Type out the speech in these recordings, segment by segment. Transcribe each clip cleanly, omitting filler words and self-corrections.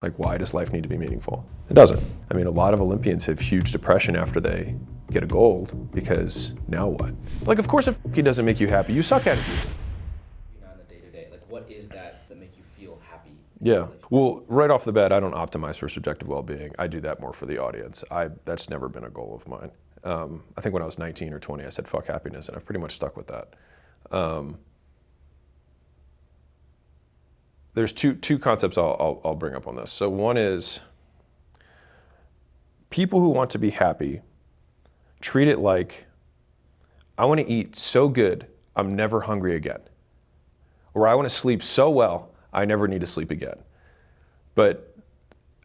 Like, why does life need to be meaningful? It doesn't. I mean, a lot of Olympians have huge depression after they get a gold because now what? Like, of course, if he doesn't make you happy, you suck at it. On the day-to-day, like what is that make you feel happy? Yeah. Well, right off the bat, I don't optimize for subjective well-being. I do that more for the audience. That's never been a goal of mine. I think when I was 19 or 20, I said, fuck happiness, and I've pretty much stuck with that. There's two concepts I'll bring up on this. So one is people who want to be happy treat it like, I want to eat so good, I'm never hungry again. Or I want to sleep so well, I never need to sleep again. But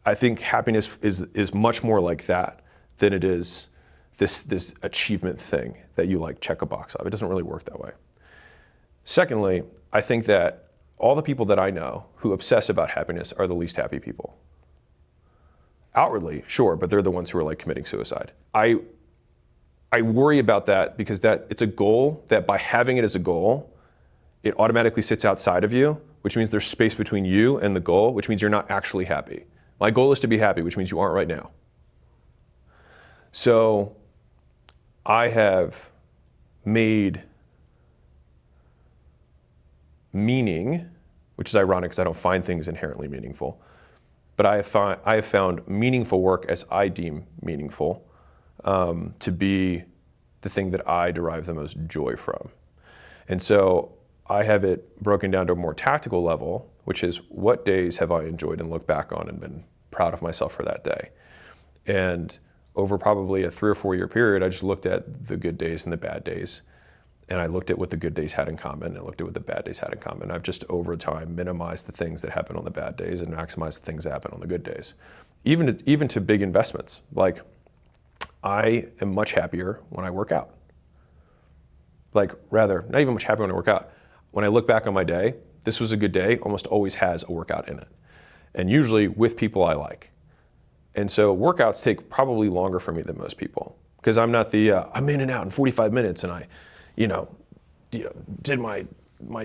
I think happiness is much more like that than it is this achievement thing that you like check a box off. It doesn't really work that way. Secondly, I think that all the people that I know who obsess about happiness are the least happy people. Outwardly, sure, but they're the ones who are like committing suicide. I worry about that because it's a goal that by having it as a goal, it automatically sits outside of you, which means there's space between you and the goal, which means you're not actually happy. My goal is to be happy, which means you aren't right now. So I have made meaning, which is ironic because I don't find things inherently meaningful, but I have found meaningful work as I deem meaningful to be the thing that I derive the most joy from. And so I have it broken down to a more tactical level, which is what days have I enjoyed and looked back on and been proud of myself for that day. And over probably a 3 or 4 year period, I just looked at the good days and the bad days. And I looked at what the good days had in common and I looked at what the bad days had in common. I've just over time minimized the things that happen on the bad days and maximized the things that happen on the good days. Even to big investments. Like, I am much happier when I work out. Like, rather, not even much happier when I work out. When I look back on my day, this was a good day, almost always has a workout in it. And usually with people I like. And so workouts take probably longer for me than most people. Because I'm not I'm in and out in 45 minutes and I did my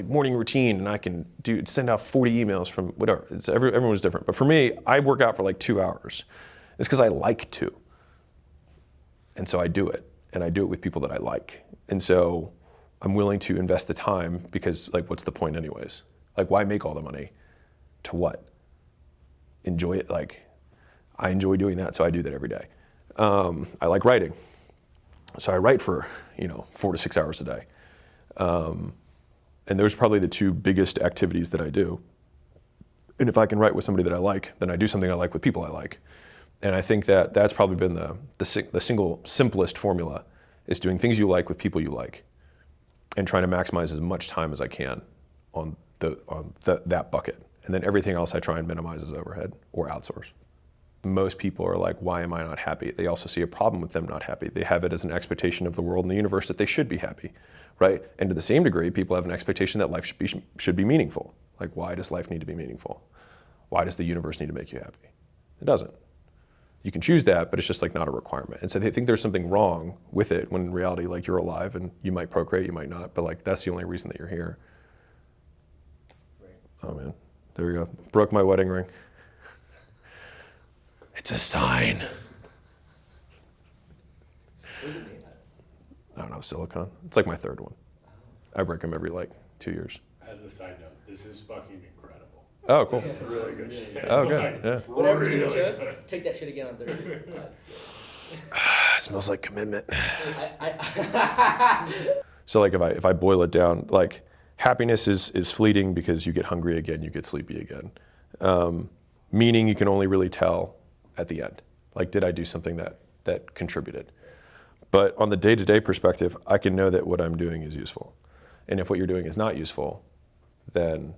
morning routine and I can send out 40 emails from whatever. Everyone's different. But for me, I work out for like 2 hours. It's because I like to. And so I do it. And I do it with people that I like. And so I'm willing to invest the time because, like, what's the point anyways? Like, why make all the money? To what? Enjoy it. Like, I enjoy doing that, so I do that every day. I like writing. So I write for 4 to 6 hours a day. And those are probably the 2 biggest activities that I do. And if I can write with somebody that I like, then I do something I like with people I like. And I think that that's probably been the single simplest formula, is doing things you like with people you like and trying to maximize as much time as I can on that bucket. And then everything else I try and minimize as overhead or outsource. Most people are like, why am I not happy? They also see a problem with them not happy. They have it as an expectation of the world and the universe that they should be happy, right? And to the same degree, people have an expectation that life should be meaningful. Like, why does life need to be meaningful? Why does the universe need to make you happy? It doesn't. You can choose that, but it's just like not a requirement. And so they think there's something wrong with it when in reality, like, you're alive and you might procreate, you might not, but like that's the only reason that you're here. Right. Oh man, there we go. Broke my wedding ring. It's a sign. What is it made out I don't know, silicone. It's like my 3rd one. I break them every like 2 years. As a side note, this is fucking incredible. Oh, cool. Really good shit. Oh, good. Yeah. Whatever you Really took, good. take that shit again on Thursday. It smells like commitment. I So like if I boil it down, like happiness is fleeting because you get hungry again, you get sleepy again. Meaning you can only really tell at the end. Like, did I do something that contributed? But on the day-to-day perspective, I can know that what I'm doing is useful. And if what you're doing is not useful, then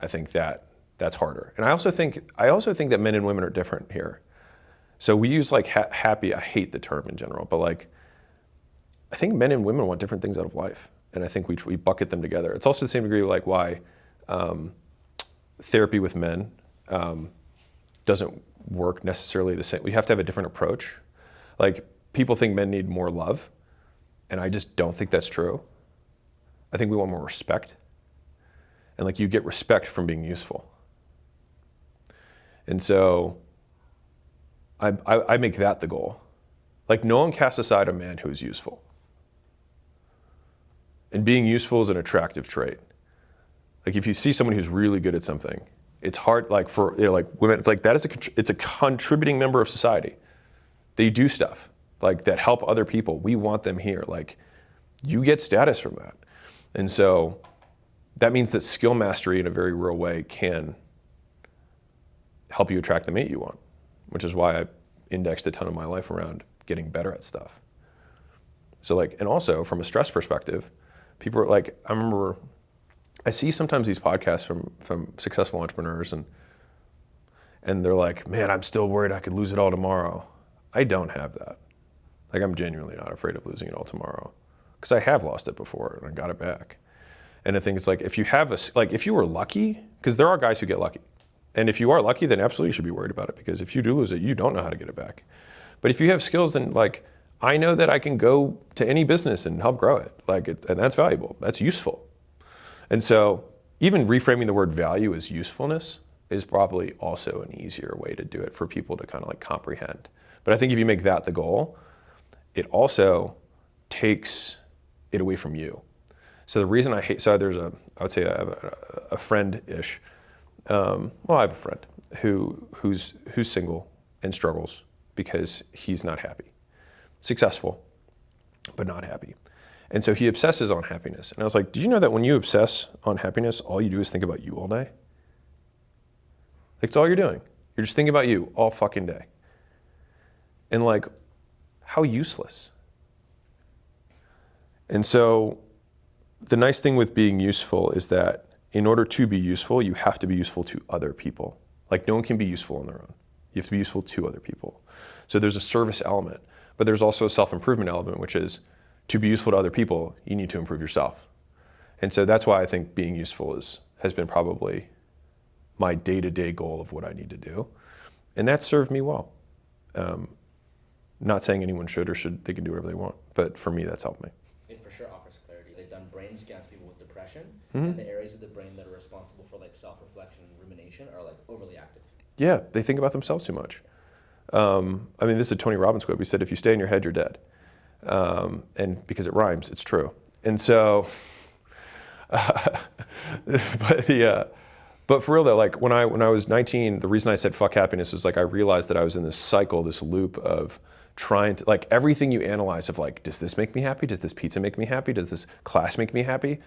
I think that's harder. And I also think that men and women are different here. So we use like happy, I hate the term in general, but like, I think men and women want different things out of life. And I think we bucket them together. It's also the same degree like why therapy with men doesn't work necessarily the same. We have to have a different approach. Like, people think men need more love, and I just don't think that's true. I think we want more respect. And like, you get respect from being useful. And so I make that the goal. Like, no one casts aside a man who is useful. And being useful is an attractive trait. Like, if you see someone who's really good at something, it's hard, like for like women, it's like that is it's a contributing member of society. They do stuff like that help other people. We want them here. Like, you get status from that. And so that means that skill mastery in a very real way can help you attract the mate you want, which is why I indexed a ton of my life around getting better at stuff. So like, and also from a stress perspective, people are like, I remember I see sometimes these podcasts from successful entrepreneurs and they're like, man, I'm still worried I could lose it all tomorrow. I don't have that. Like, I'm genuinely not afraid of losing it all tomorrow because I have lost it before and I got it back. And I think it's like, if you have if you were lucky, because there are guys who get lucky. And if you are lucky, then absolutely you should be worried about it, because if you do lose it, you don't know how to get it back. But if you have skills, then like, I know that I can go to any business and help grow it. And that's valuable, that's useful. And so even reframing the word value as usefulness is probably also an easier way to do it for people to kind of like comprehend. But I think if you make that the goal, it also takes it away from you. So the reason I hate, so there's I would say I have a friend-ish, well, I have a friend who's single and struggles because he's not happy. Successful, but not happy. And so he obsesses on happiness. And I was like, do you know that when you obsess on happiness, all you do is think about you all day? Like, it's all you're doing. You're just thinking about you all fucking day. And like, how useless. And so the nice thing with being useful is that in order to be useful, you have to be useful to other people. Like, no one can be useful on their own. You have to be useful to other people. So there's a service element, but there's also a self-improvement element, which is to be useful to other people, you need to improve yourself. And so that's why I think being useful has been probably my day-to-day goal of what I need to do. And that's served me well. Not saying anyone should or they can do whatever they want, but for me, that's helped me. It for sure offers clarity. They've done brain scans of people with depression, and the areas of the brain that are responsible for like self-reflection and rumination are like overly active. Yeah, they think about themselves too much. I mean, this is a Tony Robbins quote. He said, if you stay in your head, you're dead. And because it rhymes, it's true. And so, but for real though, like when I was 19, the reason I said fuck happiness was like, I realized that I was in this cycle, this loop of trying to, like, everything you analyze of like, does this make me happy? Does this pizza make me happy? Does this class make me happy?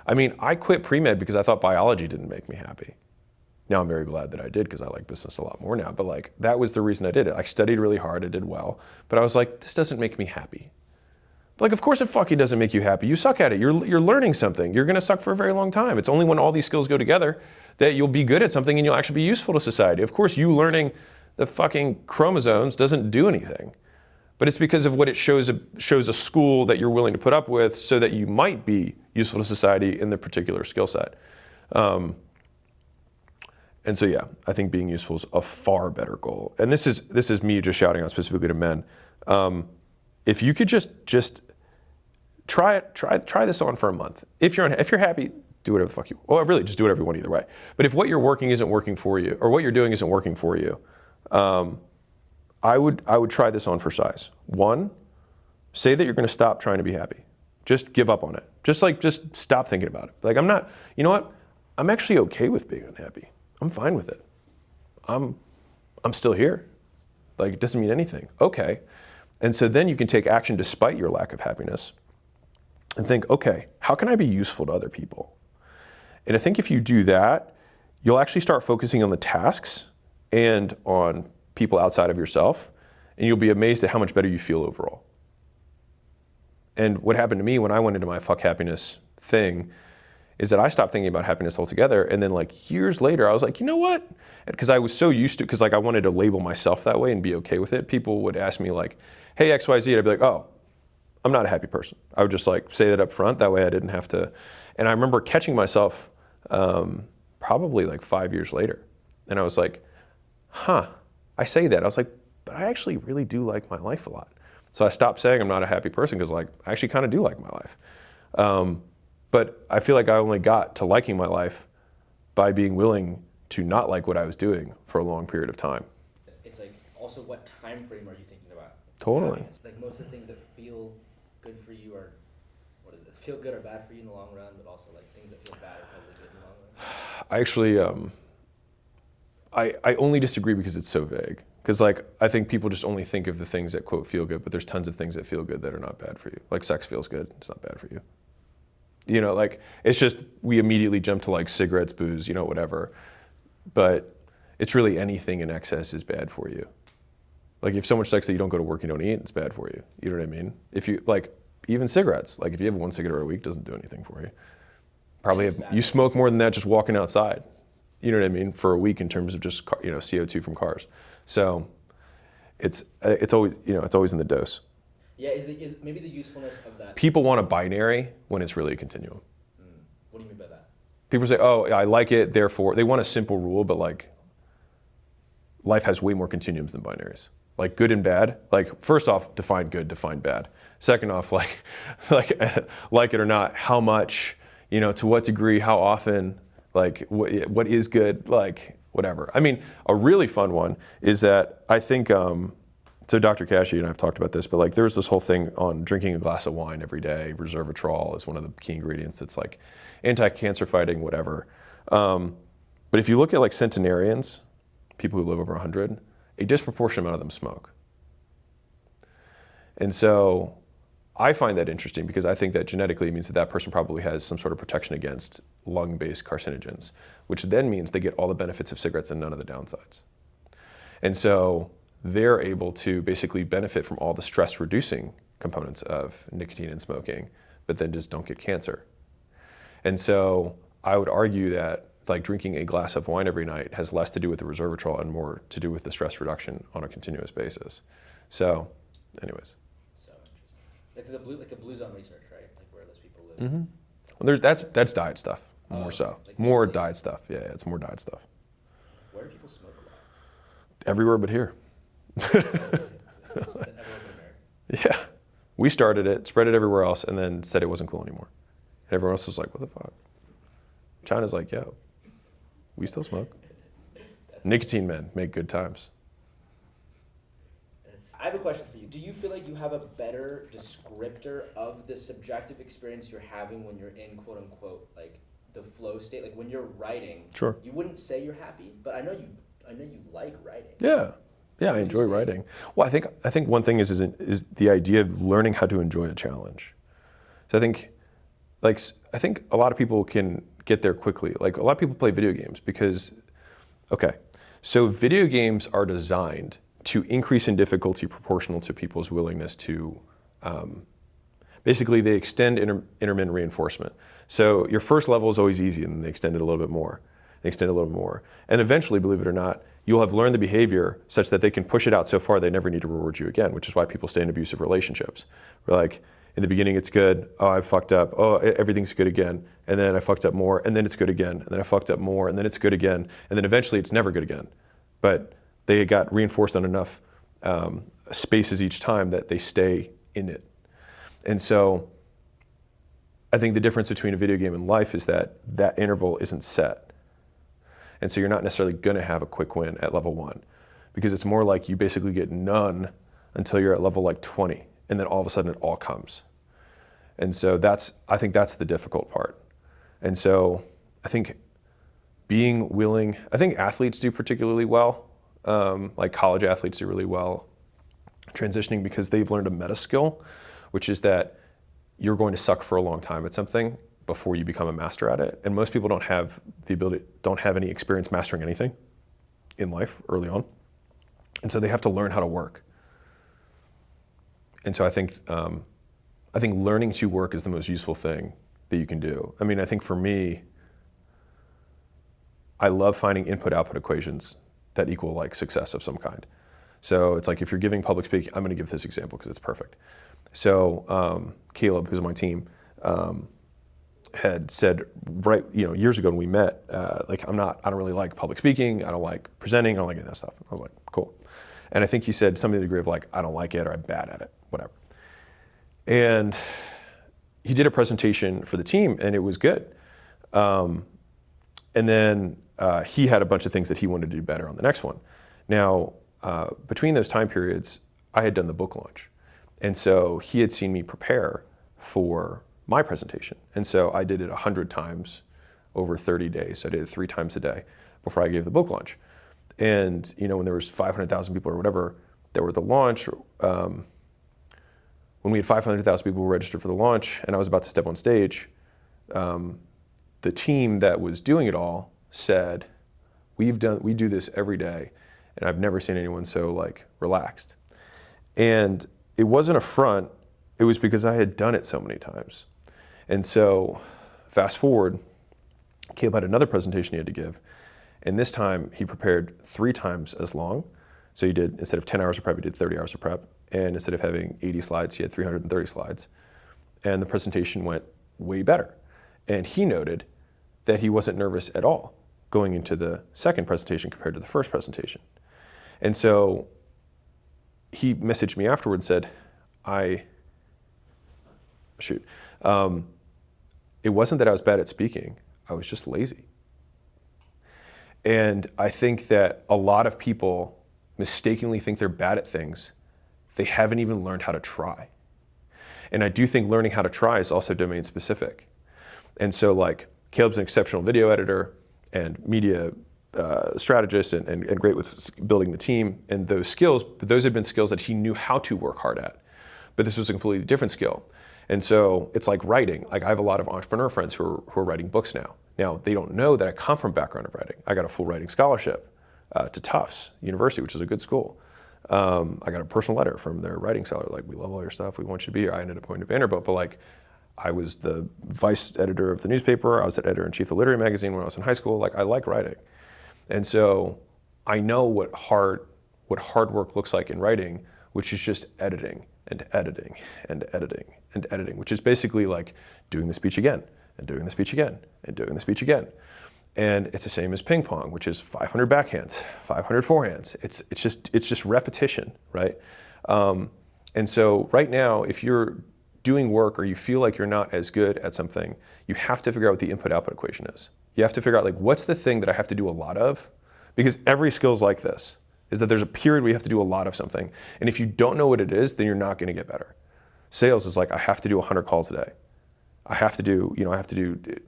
I mean, I quit pre-med because I thought biology didn't make me happy. Now I'm very glad that I did because I like business a lot more now, but like, that was the reason I did it. I studied really hard, I did well, but I was like, this doesn't make me happy. Like, of course it fucking doesn't make you happy. You suck at it. You're learning something. You're gonna suck for a very long time. It's only when all these skills go together that you'll be good at something and you'll actually be useful to society. Of course, you learning the fucking chromosomes doesn't do anything, but it's because of what it shows a school that you're willing to put up with so that you might be useful to society in the particular skill set. And so, yeah, I think being useful is a far better goal. And this is me just shouting out specifically to men. If you could just try this on for a month. If you're happy, do whatever the fuck you. Well, really, just do whatever you want either way. But if what you're working isn't working for you, or what you're doing isn't working for you, I would try this on for size. 1, say that you're going to stop trying to be happy. Just give up on it. Just stop thinking about it. Like, I'm not. You know what? I'm actually okay with being unhappy. I'm fine with it. I'm still here. Like, it doesn't mean anything. Okay. And so then you can take action despite your lack of happiness and think, okay, how can I be useful to other people? And I think if you do that, you'll actually start focusing on the tasks and on people outside of yourself, and you'll be amazed at how much better you feel overall. And what happened to me when I went into my fuck happiness thing is that I stopped thinking about happiness altogether. And then like years later, I was like, you know what? Because I was so used to, because like I wanted to label myself that way and be okay with it. People would ask me like, hey, XYZ, and I'd be like, oh, I'm not a happy person. I would just like say that up front. That way I didn't have to. And I remember catching myself probably like 5 years later. And I was like, I say that. I was like, but I actually really do like my life a lot. So I stopped saying I'm not a happy person because like I actually kind of do like my life. But I feel like I only got to liking my life by being willing to not like what I was doing for a long period of time. It's like, also what time frame are you thinking about? Totally. Happiness? Like most of the things that feel good for you are, what is it, feel good or bad for you in the long run, but also like things that feel bad are probably good in the long run. I actually, I only disagree because it's so vague. Because like, I think people just only think of the things that quote feel good, but there's tons of things that feel good that are not bad for you. Like sex feels good, it's not bad for you. You know, like, it's just, we immediately jump to like cigarettes, booze, you know, whatever. But it's really anything in excess is bad for you. Like if you have so much sex that you don't go to work, you don't eat, it's bad for you. You know what I mean? If you, like, even cigarettes, like if you have one cigarette a week, doesn't do anything for you. Probably It's have, bad. you smoke more than that just walking outside. You know what I mean? For a week in terms of just, you know, CO2 from cars. So it's always, you know, it's always in the dose. Yeah, is maybe the usefulness of that? People want a binary when it's really a continuum. What do you mean by that? People say, oh, I like it, therefore, they want a simple rule, but like, life has way more continuums than binaries. Like good and bad, like first off, define good, define bad. Second off, like it or not, how much, you know, to what degree, how often, like what is good, like whatever. I mean, a really fun one is that I think, so Dr. Kashey and I've talked about this, but like there's this whole thing on drinking a glass of wine every day. Resveratrol is one of the key ingredients. It's like anti-cancer fighting, whatever. But if you look at like centenarians, people who live over 100, a disproportionate amount of them smoke. And so I find that interesting because I think that genetically it means that that person probably has some sort of protection against lung-based carcinogens, which then means they get all the benefits of cigarettes and none of the downsides. And so they're able to basically benefit from all the stress-reducing components of nicotine and smoking, but then just don't get cancer. And so I would argue that like drinking a glass of wine every night has less to do with the resveratrol and more to do with the stress reduction on a continuous basis. So, anyways. So interesting. Like the Blue Zone research, right? Like where those people live. Well, that's diet stuff, more so. like More basically- diet stuff, yeah, it's more diet stuff. Where do people smoke a lot? Everywhere but here. Everywhere but America. Yeah. We started it, spread it everywhere else, and then said it wasn't cool anymore. And everyone else was like, what the fuck? China's like, yo, we still smoke. Nicotine men make good times. I have a question for you. Do you feel like you have a better descriptor of the subjective experience you're having when you're in quote unquote like the flow state? Like when you're writing, Sure. you wouldn't say you're happy, but I know you like writing. Yeah. Yeah, I Would you enjoy say- writing. Well, I think one thing is the idea of learning how to enjoy a challenge. So I think a lot of people can get there quickly. Like a lot of people play video games because, okay, so video games are designed to increase in difficulty proportional to people's willingness to, basically they extend intermittent reinforcement. So your first level is always easy and then they extend it a little bit more. They extend it a little bit more. And eventually, believe it or not, you'll have learned the behavior such that they can push it out so far they never need to reward you again, which is why people stay in abusive relationships. We're like, in the beginning it's good, oh I fucked up, oh everything's good again, and then I fucked up more, and then it's good again, and then I fucked up more, and then it's good again, and then eventually it's never good again. But they got reinforced on enough spaces each time that they stay in it. And so I think the difference between a video game and life is that that interval isn't set. And so you're not necessarily gonna have a quick win at level 1 because it's more like you basically get none until you're at level like 20 and then all of a sudden it all comes. And so I think that's the difficult part. And so I think being willing, I think athletes do particularly well, like college athletes do really well transitioning because they've learned a meta skill, which is that you're going to suck for a long time at something before you become a master at it. And most people don't have any experience mastering anything in life early on. And so they have to learn how to work. And so I think learning to work is the most useful thing that you can do. I mean, I think for me, I love finding input-output equations that equal like success of some kind. So it's like if you're giving public speaking, I'm gonna give this example because it's perfect. So Caleb, who's on my team, had said years ago when we met, I don't really like public speaking, I don't like presenting, I don't like any of that stuff. I was like, cool. And I think he said something to the degree of like, I don't like it or I'm bad at it, whatever. And he did a presentation for the team and it was good. And then he had a bunch of things that he wanted to do better on the next one. Now, between those time periods, I had done the book launch. And so he had seen me prepare for my presentation. And so I did it 100 times over 30 days. So I did it 3 times a day before I gave the book launch. And when there was 500,000 people or whatever that were at the launch, when we had 500,000 people registered for the launch and I was about to step on stage, the team that was doing it all said, we do this every day and I've never seen anyone so relaxed. And it wasn't a front, it was because I had done it so many times. And so fast forward, Caleb had another presentation he had to give. And this time he prepared 3 times as long. So he did, instead of 10 hours of prep, he did 30 hours of prep. And instead of having 80 slides, he had 330 slides. And the presentation went way better. And he noted that he wasn't nervous at all going into the second presentation compared to the first presentation. And so he messaged me afterwards and said, it wasn't that I was bad at speaking, I was just lazy. And I think that a lot of people mistakenly think they're bad at things. They haven't even learned how to try. And I do think learning how to try is also domain specific. And so Caleb's an exceptional video editor and media strategist and great with building the team and those skills, but those had been skills that he knew how to work hard at. But this was a completely different skill. And so it's like writing. I have a lot of entrepreneur friends who are writing books now. Now, they don't know that I come from a background of writing. I got a full writing scholarship to Tufts University, which is a good school. I got a personal letter from their writing seller, we love all your stuff, we want you to be here. I ended up going to Vanderbilt, but I was the vice editor of the newspaper, I was the editor-in-chief of Literary Magazine when I was in high school. I like writing. And so I know what hard work looks like in writing, which is just editing and editing and editing and editing, which is basically doing the speech again and doing the speech again and doing the speech again. And it's the same as ping pong, which is 500 backhands, 500 forehands. It's just repetition, right? And so right now, if you're doing work or you feel like you're not as good at something, you have to figure out what the input-output equation is. You have to figure out what's the thing that I have to do a lot of? Because every skill is like this, is that there's a period where you have to do a lot of something. And if you don't know what it is, then you're not gonna get better. Sales is I have to do 100 calls a day. I have to do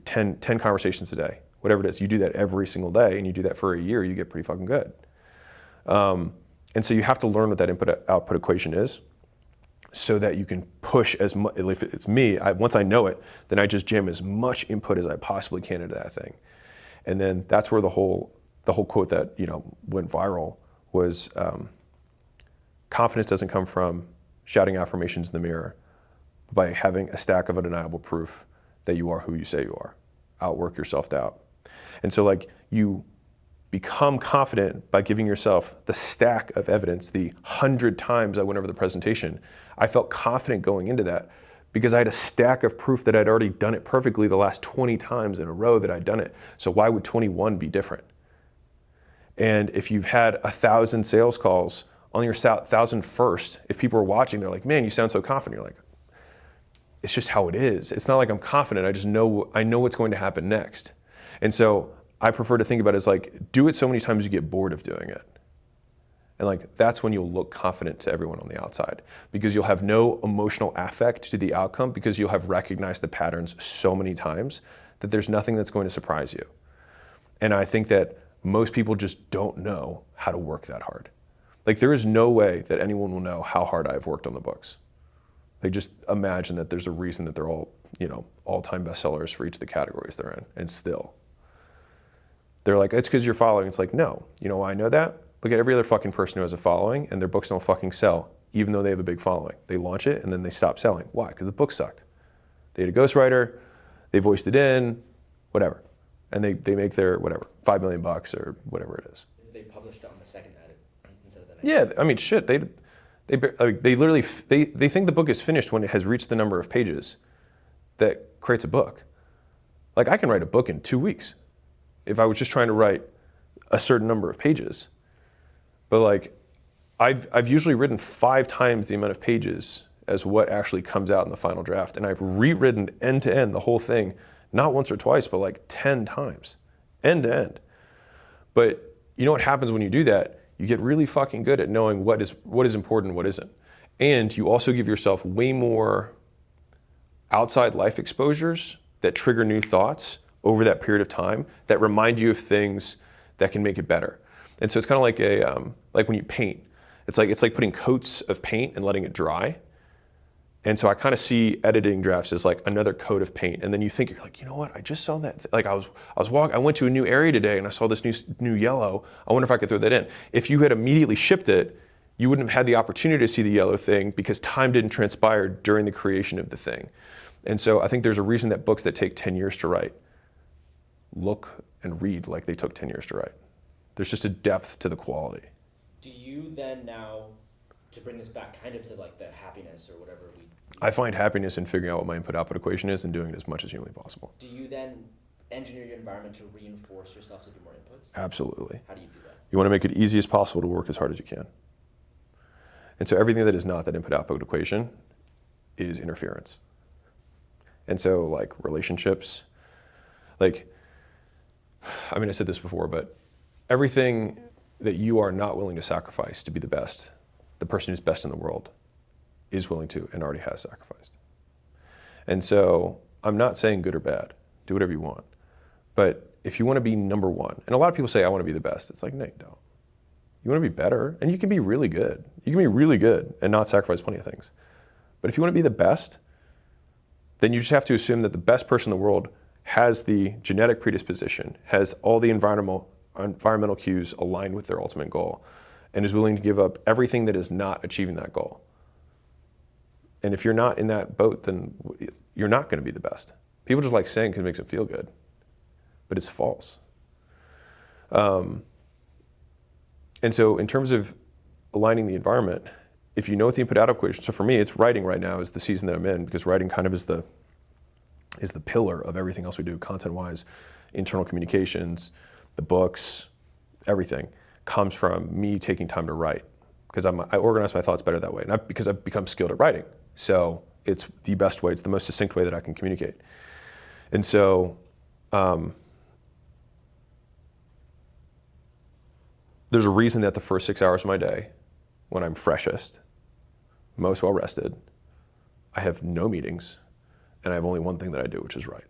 10 conversations a day, whatever it is. You do that every single day and you do that for a year, you get pretty fucking good. And so you have to learn what that input-output equation is so that you can push as much, if it's me, once I know it, then I just jam as much input as I possibly can into that thing. And then that's where the whole quote that went viral was, confidence doesn't come from shouting affirmations in the mirror, but by having a stack of undeniable proof that you are who you say you are. Outwork your self-doubt. And so you become confident by giving yourself the stack of evidence. The 100 times I went over the presentation, I felt confident going into that because I had a stack of proof that I'd already done it perfectly the last 20 times in a row that I'd done it. So why would 21 be different? And if you've had 1,000 sales calls on your 1,001st, if people are watching, they're like, man, you sound so confident. You're like, it's just how it is. It's not like I'm confident, I know what's going to happen next. And so I prefer to think about it as do it so many times you get bored of doing it. And that's when you'll look confident to everyone on the outside because you'll have no emotional affect to the outcome because you'll have recognized the patterns so many times that there's nothing that's going to surprise you. And I think that most people just don't know how to work that hard. There is no way that anyone will know how hard I've worked on the books. Just imagine that there's a reason that they're all, all-time bestsellers for each of the categories they're in, and still. They're it's because you're following. It's no, I know that. Look at every other fucking person who has a following and their books don't fucking sell, even though they have a big following. They launch it and then they stop selling. Why? Because the book sucked. They had a ghostwriter, they voiced it in, whatever. And they make their, $5 million or whatever it is. They published it on the second edit instead of the next. Yeah, I mean, shit, they literally, they think the book is finished when it has reached the number of pages that creates a book. I can write a book in 2 weeks if I was just trying to write a certain number of pages. But I've usually written 5 times the amount of pages as what actually comes out in the final draft. And I've rewritten end to end the whole thing, not once or twice, but 10 times, end to end. But you know what happens when you do that? You get really fucking good at knowing what is important and what isn't. And you also give yourself way more outside life exposures that trigger new thoughts over that period of time that remind you of things that can make it better. And so it's kind of like like when you paint. It's like putting coats of paint and letting it dry. And so I kind of see editing drafts as like another coat of paint. And then you think, you're like, you know what? I just saw that. Like I went to a new area today and I saw this new yellow. I wonder if I could throw that in. If you had immediately shipped it, you wouldn't have had the opportunity to see the yellow thing because time didn't transpire during the creation of the thing. And so I think there's a reason that books that take 10 years to write look and read like they took 10 years to write. There's just a depth to the quality. Do you then now, to bring this back kind of to like the happiness or whatever I find happiness in figuring out what my input-output equation is and doing it as much as humanly possible. do you then engineer your environment to reinforce yourself to do more inputs? Absolutely. How do you do that? You want to make it easy as possible to work as hard as you can. And so everything that is not that input-output equation is interference. And so like relationships, like, I mean, I said this before, but everything that you are not willing to sacrifice to be the best, the person who's best in the world is willing to and already has sacrificed. And so I'm not saying good or bad, do whatever you want. But if you want to be number one, and a lot of people say, I want to be the best. It's like, no, you don't. You want to be better, and you can be really good. You can be really good and not sacrifice plenty of things. But if you want to be the best, then you just have to assume that the best person in the world has the genetic predisposition, has all the environmental cues aligned with their ultimate goal, and is willing to give up everything that is not achieving that goal. And if you're not in that boat, then you're not going to be the best. People just like saying because it makes them feel good, but it's false. And so in terms of aligning the environment, if you know what the input-output equation, so for me, it's writing right now is the season that I'm in, because writing kind of is the pillar of everything else we do, content-wise, internal communications, the books, everything comes from me taking time to write, because I organize my thoughts better that way, not because I've become skilled at writing. So it's the best way, it's the most succinct way that I can communicate. And so there's a reason that the first 6 hours of my day, when I'm freshest, most well-rested, I have no meetings, and I have only one thing that I do, which is write.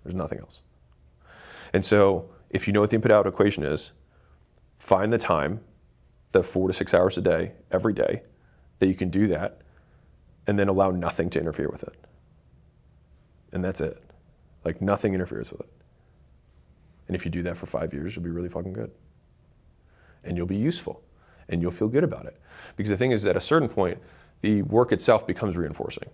There's nothing else. And so if you know what the input-output equation is, find the time, the 4 to 6 hours a day, every day, that you can do that, and then allow nothing to interfere with it. And that's it. Like nothing interferes with it. And if you do that for 5 years, you'll be really fucking good. And you'll be useful. And you'll feel good about it. Because the thing is, at a certain point, the work itself becomes reinforcing.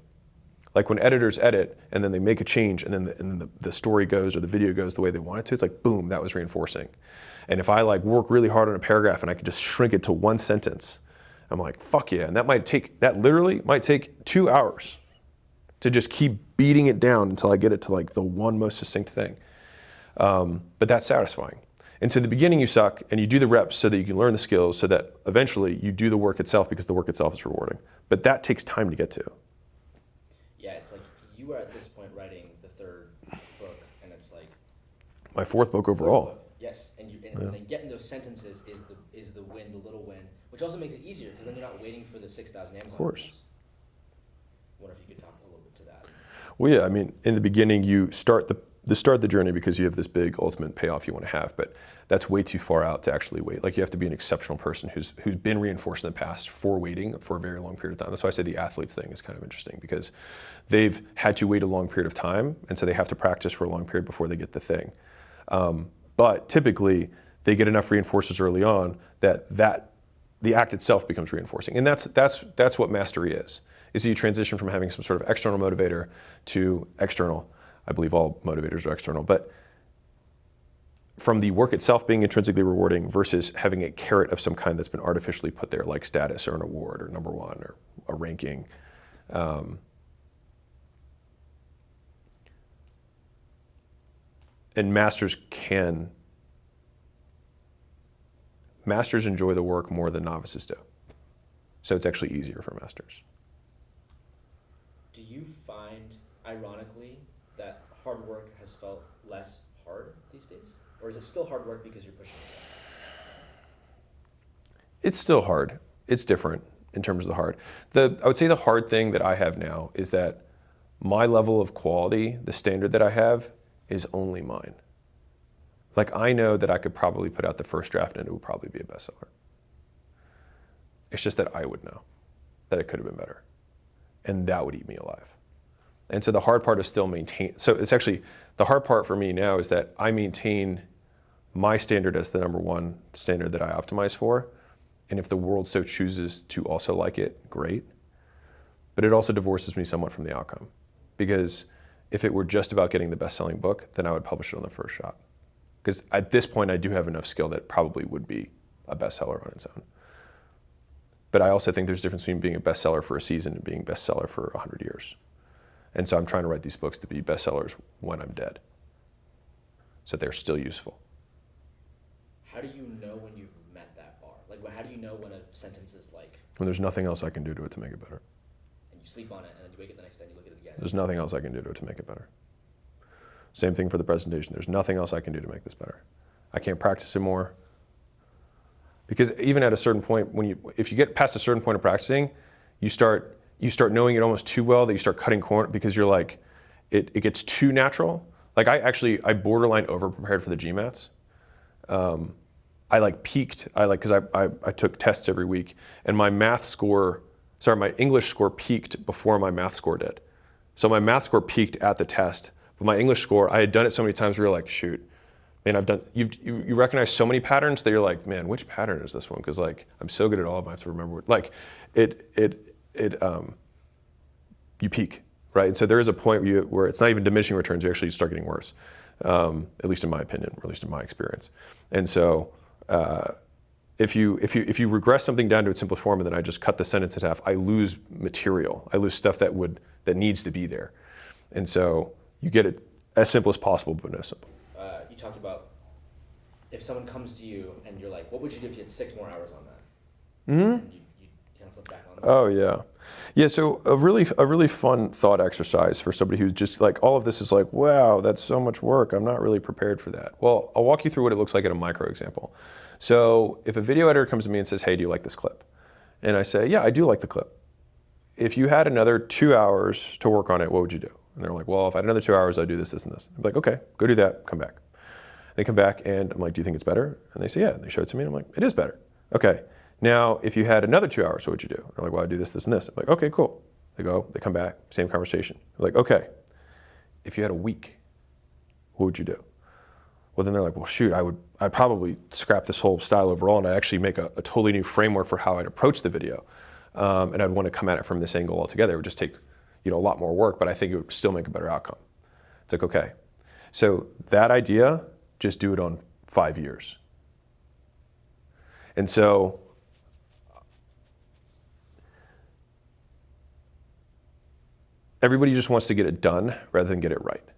Like when editors edit and then they make a change and then the story goes or the video goes the way they want it to, it's like, boom, that was reinforcing. And if I like work really hard on a paragraph and I could just shrink it to one sentence, I'm like, fuck yeah. And that literally might take 2 hours to just keep beating it down until I get it to like the one most succinct thing. But that's satisfying. And so in the beginning you suck and you do the reps so that you can learn the skills so that eventually you do the work itself because the work itself is rewarding. But that takes time to get to. Yeah, it's like you are at this point writing the third book, and it's like My fourth book overall. Yes, and then getting those sentences is the win, the little win, which also makes it easier because then you're not waiting for the 6,000 Amazon. Of course. reviews. I wonder if you could talk a little bit to that. Well, yeah, I mean, in the beginning, you start the journey because you have this big ultimate payoff you want to have, but that's way too far out to actually wait. Like you have to be an exceptional person who's been reinforced in the past for waiting for a very long period of time. That's why I say the athletes thing is kind of interesting because they've had to wait a long period of time, and so they have to practice for a long period before they get the thing. But typically, they get enough reinforcers early on that the act itself becomes reinforcing, and that's what mastery is you transition from having some sort of external motivator to external. I believe all motivators are external, but from the work itself being intrinsically rewarding versus having a carrot of some kind that's been artificially put there, like status or an award or number one or a ranking. And masters enjoy the work more than novices do. So it's actually easier for masters. Do you find, ironically, that hard work has felt less hard these days? Or is it still hard work because you're pushing yourself? It's still hard. It's different in terms of the hard. I would say the hard thing that I have now is that my level of quality, the standard that I have, is only mine. Like, I know that I could probably put out the first draft and it would probably be a bestseller. It's just that I would know that it could have been better. And that would eat me alive. And so the hard part is still maintain. So it's actually, the hard part for me now is that I maintain my standard as the number one standard that I optimize for. And if the world so chooses to also like it, great. But it also divorces me somewhat from the outcome. Because if it were just about getting the best-selling book, then I would publish it on the first shot. Because at this point, I do have enough skill that it probably would be a bestseller on its own. But I also think there's a difference between being a bestseller for a season and being a bestseller for 100 years. And so I'm trying to write these books to be bestsellers when I'm dead, so they're still useful. How do you know when you've met that bar? Like, how do you know when a sentence is like, When there's nothing else I can do to it to make it better. and you sleep on it, and then you wake up the next day and you look at it again? There's nothing else I can do to it to make it better. Same thing for the presentation. There's nothing else I can do to make this better. I can't practice it more. Because even at a certain point, if you get past a certain point of practicing, you start knowing it almost too well that you start cutting corners because you're like, it gets too natural. Like I borderline over prepared for the GMATs. I like peaked. Because I took tests every week, and my English score peaked before my math score did. So my math score peaked at the test, but my English score, I had done it so many times where you're like, shoot, man, you recognize so many patterns that you're like, man, which pattern is this one? Because like I'm so good at all of them, I have to remember. You peak, right? And so there is a point where it's not even diminishing returns, you actually start getting worse, at least in my opinion, or at least in my experience. And so if you regress something down to its simplest form and then I just cut the sentence in half, I lose material. I lose stuff that needs to be there. And so you get it as simple as possible, but no simple. You talked about if someone comes to you and you're like, what would you do if you had 6 more hours on that? Mm-hmm. And you kind of flip back on them. Oh yeah. Yeah, so a really fun thought exercise for somebody who's just like, all of this is like, wow, that's so much work. I'm not really prepared for that. Well, I'll walk you through what it looks like in a micro example. So if a video editor comes to me and says, hey, do you like this clip? And I say, yeah, I do like the clip. If you had another 2 hours to work on it, what would you do? And they're like, well, if I had another 2 hours, I'd do this, this, and this. I'm like, okay, go do that, come back. They come back and I'm like, do you think it's better? And they say, yeah. And they show it to me and I'm like, it is better. Okay. Now, if you had another 2 hours, what would you do? They're like, well, I'd do this, this, and this. I'm like, okay, cool. They come back, same conversation. They're like, okay, if you had a week, what would you do? Well, then they're like, well, shoot, I'd probably scrap this whole style overall and I'd actually make a totally new framework for how I'd approach the video. And I'd want to come at it from this angle altogether. It would just take, a lot more work, but I think it would still make a better outcome. It's like, okay. So that idea, just do it on 5 years. And so everybody just wants to get it done rather than get it right.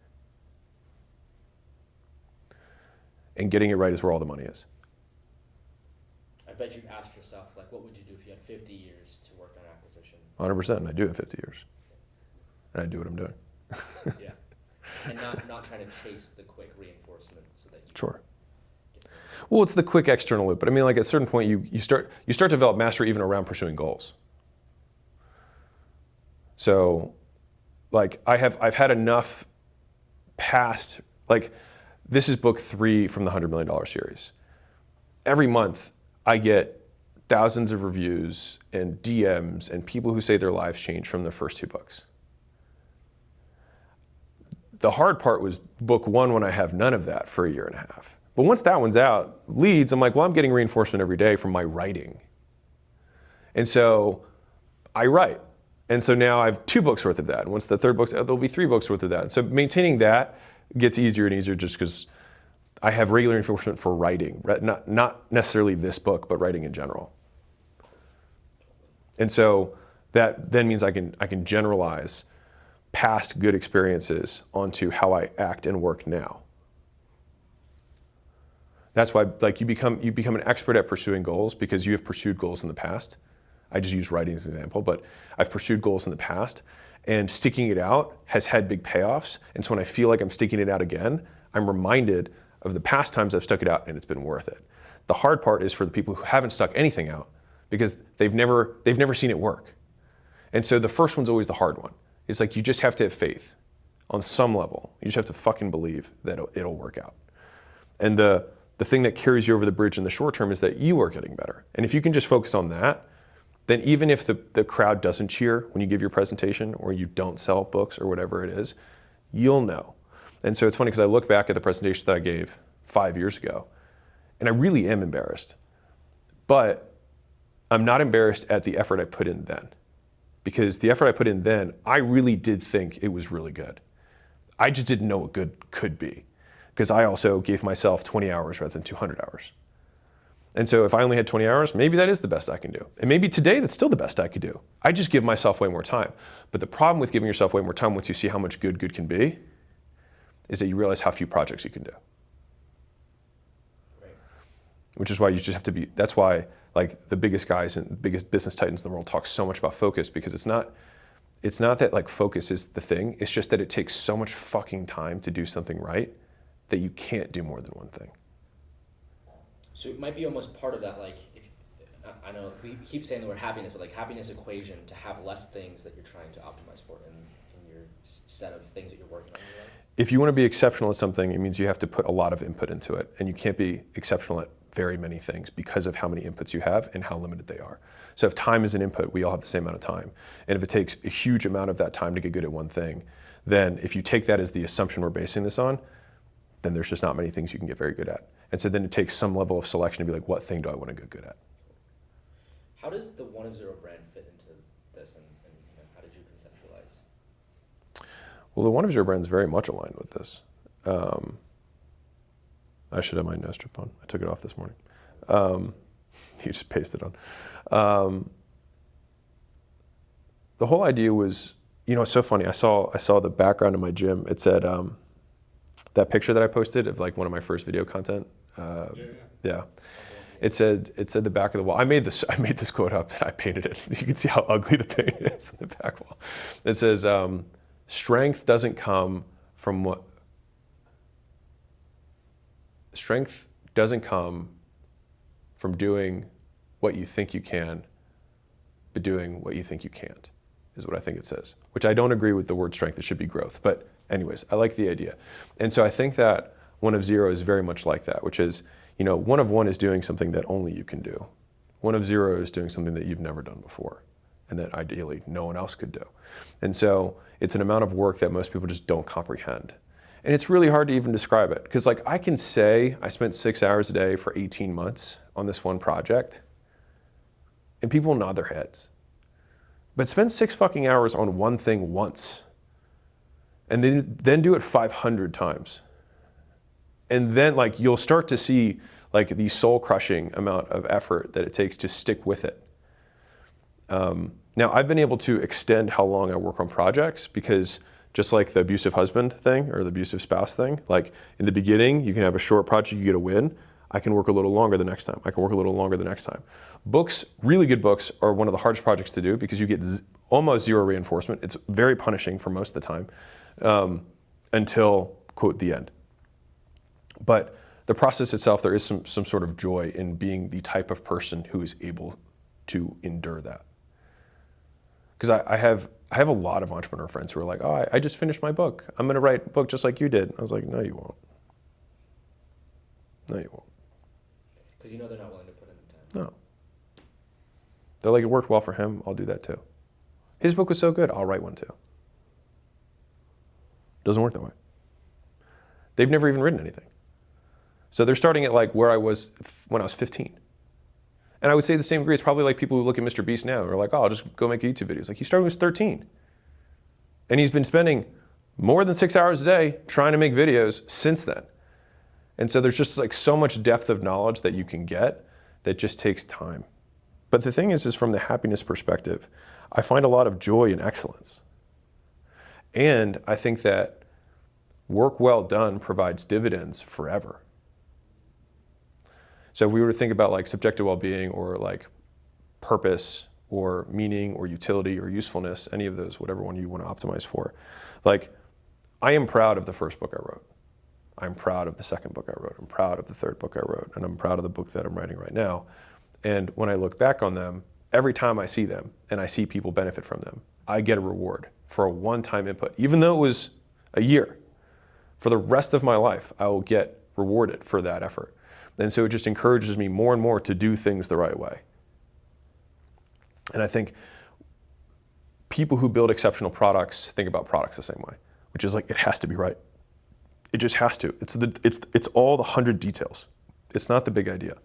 And getting it right is where all the money is. I bet you've asked yourself, like, what would you do if you had 50 years to work on acquisition? 100%, and I do have 50 years. And I do what I'm doing. Yeah. And not trying to chase the quick reinforcement so that you Sure. get there. Well, it's the quick external loop, but I mean, like at a certain point, you start to develop mastery even around pursuing goals. So, like I've had enough past, like this is book 3 from the $100 Million series. Every month, I get thousands of reviews and DMs and people who say their lives changed from the first 2 books. The hard part was book 1 when I have none of that for a year and a half. But once that one's out, leads, I'm like, well, I'm getting reinforcement every day from my writing. And so I write. And so now I have 2 books worth of that. And once the 3rd book's out, there'll be 3 books worth of that. And so maintaining that gets easier and easier just because I have regular reinforcement for writing, not necessarily this book, but writing in general. And so that then means I can generalize past good experiences onto how I act and work now. That's why like you become an expert at pursuing goals because you have pursued goals in the past. I just use writing as an example, but I've pursued goals in the past and sticking it out has had big payoffs. And so when I feel like I'm sticking it out again, I'm reminded of the past times I've stuck it out and it's been worth it. The hard part is for the people who haven't stuck anything out because they've never seen it work. And so the first one's always the hard one. It's like you just have to have faith on some level. You just have to fucking believe that it'll work out. And the thing that carries you over the bridge in the short term is that you are getting better. And if you can just focus on that, then even if the crowd doesn't cheer when you give your presentation or you don't sell books or whatever it is, you'll know. And so it's funny because I look back at the presentation that I gave 5 years ago, and I really am embarrassed. But I'm not embarrassed at the effort I put in then. Because the effort I put in then, I really did think it was really good. I just didn't know what good could be. Because I also gave myself 20 hours rather than 200 hours. And so if I only had 20 hours, maybe that is the best I can do. And maybe today that's still the best I could do. I just give myself way more time. But the problem with giving yourself way more time once you see how much good can be is that you realize how few projects you can do. Right. Which is why you just have to be, that's why like the biggest guys and biggest business titans in the world talk so much about focus, because it's not that like focus is the thing, it's just that it takes so much fucking time to do something right that you can't do more than one thing. So it might be almost part of that, like, if I know we keep saying the word happiness, but like happiness equation to have less things that you're trying to optimize for in your set of things that you're working on in your life. If you want to be exceptional at something, it means you have to put a lot of input into it, and you can't be exceptional at very many things because of how many inputs you have and how limited they are. So if time is an input, we all have the same amount of time. And if it takes a huge amount of that time to get good at one thing, then if you take that as the assumption we're basing this on, then there's just not many things you can get very good at. And so then it takes some level of selection to be like, what thing do I want to get good at? How does the One of Zero brand fit into this, and how did you conceptualize? Well, the One of Zero brand is very much aligned with this. I should have my nose strip on. I took it off this morning. You just pasted on. The whole idea was, it's so funny. I saw the background of my gym. It said that picture that I posted of like one of my first video content. Yeah. It said the back of the wall. I made this quote up and I painted it. You can see how ugly the paint is in the back wall. It says, strength doesn't come from doing what you think you can, but doing what you think you can't, is what I think it says. Which I don't agree with the word strength. It should be growth. But anyways, I like the idea. And so I think that One of Zero is very much like that, which is, One of One is doing something that only you can do. One of Zero is doing something that you've never done before and that ideally no one else could do. And so it's an amount of work that most people just don't comprehend. And it's really hard to even describe it, because like I can say I spent 6 hours a day for 18 months on this one project, and people nod their heads. But spend 6 fucking hours on one thing once, and then do it 500 times. And then like you'll start to see like the soul-crushing amount of effort that it takes to stick with it. Now I've been able to extend how long I work on projects, because just like the abusive husband thing or the abusive spouse thing, like in the beginning, you can have a short project, you get a win. I can work a little longer the next time. I can work a little longer the next time. Books, really good books, are one of the hardest projects to do because you get almost zero reinforcement. It's very punishing for most of the time until, quote, the end. But the process itself, there is some sort of joy in being the type of person who is able to endure that. Because I have a lot of entrepreneur friends who are like, oh, I just finished my book. I'm going to write a book just like you did. I was like, no, you won't. No, you won't. Because they're not willing to put in the time. No. They're like, it worked well for him. I'll do that too. His book was so good. I'll write one too. Doesn't work that way. They've never even written anything. So they're starting at like where I was when I was 15. And I would say the same degree. It's probably like people who look at Mr. Beast now and are like, oh, I'll just go make YouTube videos. Like he started when he was 13. And he's been spending more than 6 hours a day trying to make videos since then. And so there's just like so much depth of knowledge that you can get that just takes time. But the thing is from the happiness perspective, I find a lot of joy in excellence. And I think that work well done provides dividends forever. So if we were to think about like subjective well-being or like purpose or meaning or utility or usefulness, any of those, whatever one you want to optimize for, like I am proud of the first book I wrote. I'm proud of the second book I wrote. I'm proud of the third book I wrote. And I'm proud of the book that I'm writing right now. And when I look back on them, every time I see them and I see people benefit from them, I get a reward for a one-time input. Even though it was a year, for the rest of my life, I will get rewarded for that effort. And so it just encourages me more and more to do things the right way. And I think people who build exceptional products think about products the same way, which is like, it has to be right. It just has to. It's all the 100 details. It's not the big idea.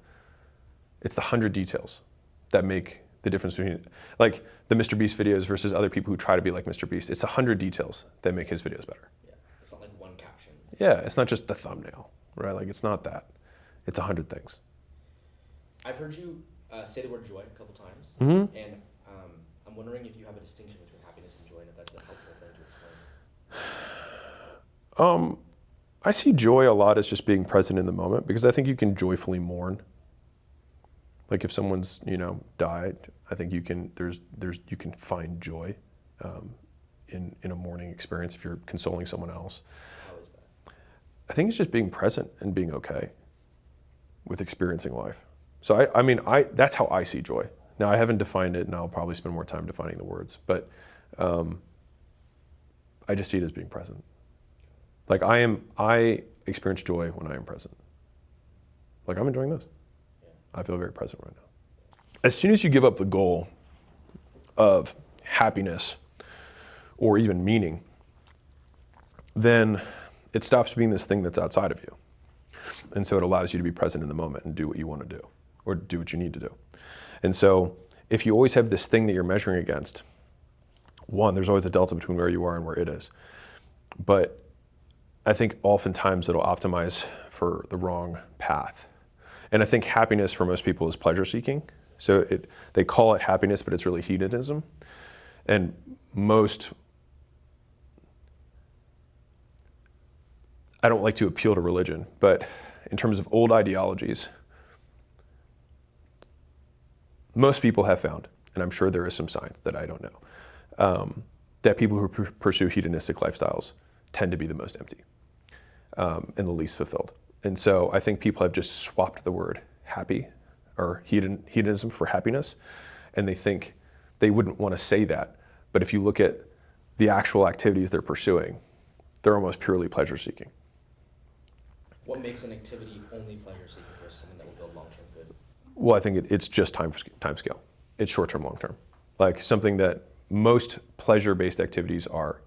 It's the 100 details that make the difference between, like the Mr. Beast videos versus other people who try to be like Mr. Beast. It's 100 details that make his videos better. Yeah, it's not like one caption. Yeah, it's not just the thumbnail, right? Like it's not that. It's 100 things. I've heard you say the word joy a couple times, Mm-hmm. and I'm wondering if you have a distinction between happiness and joy, and if that's a helpful thing to explain. I see joy a lot as just being present in the moment, because I think you can joyfully mourn. Like if someone's, died, I think you can you can find joy in a mourning experience if you're consoling someone else. How is that? I think it's just being present and being okay with experiencing life. So I mean, that's how I see joy. Now I haven't defined it, and I'll probably spend more time defining the words, but I just see it as being present. Like I experience joy when I am present. Like I'm enjoying this. Yeah. I feel very present right now. As soon as you give up the goal of happiness or even meaning, then it stops being this thing that's outside of you. And so it allows you to be present in the moment and do what you want to do, or do what you need to do. And so if you always have this thing that you're measuring against, one, there's always a delta between where you are and where it is. But I think oftentimes it'll optimize for the wrong path. And I think happiness for most people is pleasure seeking. So they call it happiness, but it's really hedonism. And I don't like to appeal to religion, but in terms of old ideologies, most people have found, and I'm sure there is some science that I don't know, that people who pursue hedonistic lifestyles tend to be the most empty and the least fulfilled. And so I think people have just swapped the word happy or hedonism for happiness, and they think they wouldn't want to say that. But if you look at the actual activities they're pursuing, they're almost purely pleasure seeking. What makes an activity only pleasure seeking versus something that will build long-term good? Well, I think it's just time scale. It's short-term, long-term. Like something that most pleasure-based activities are,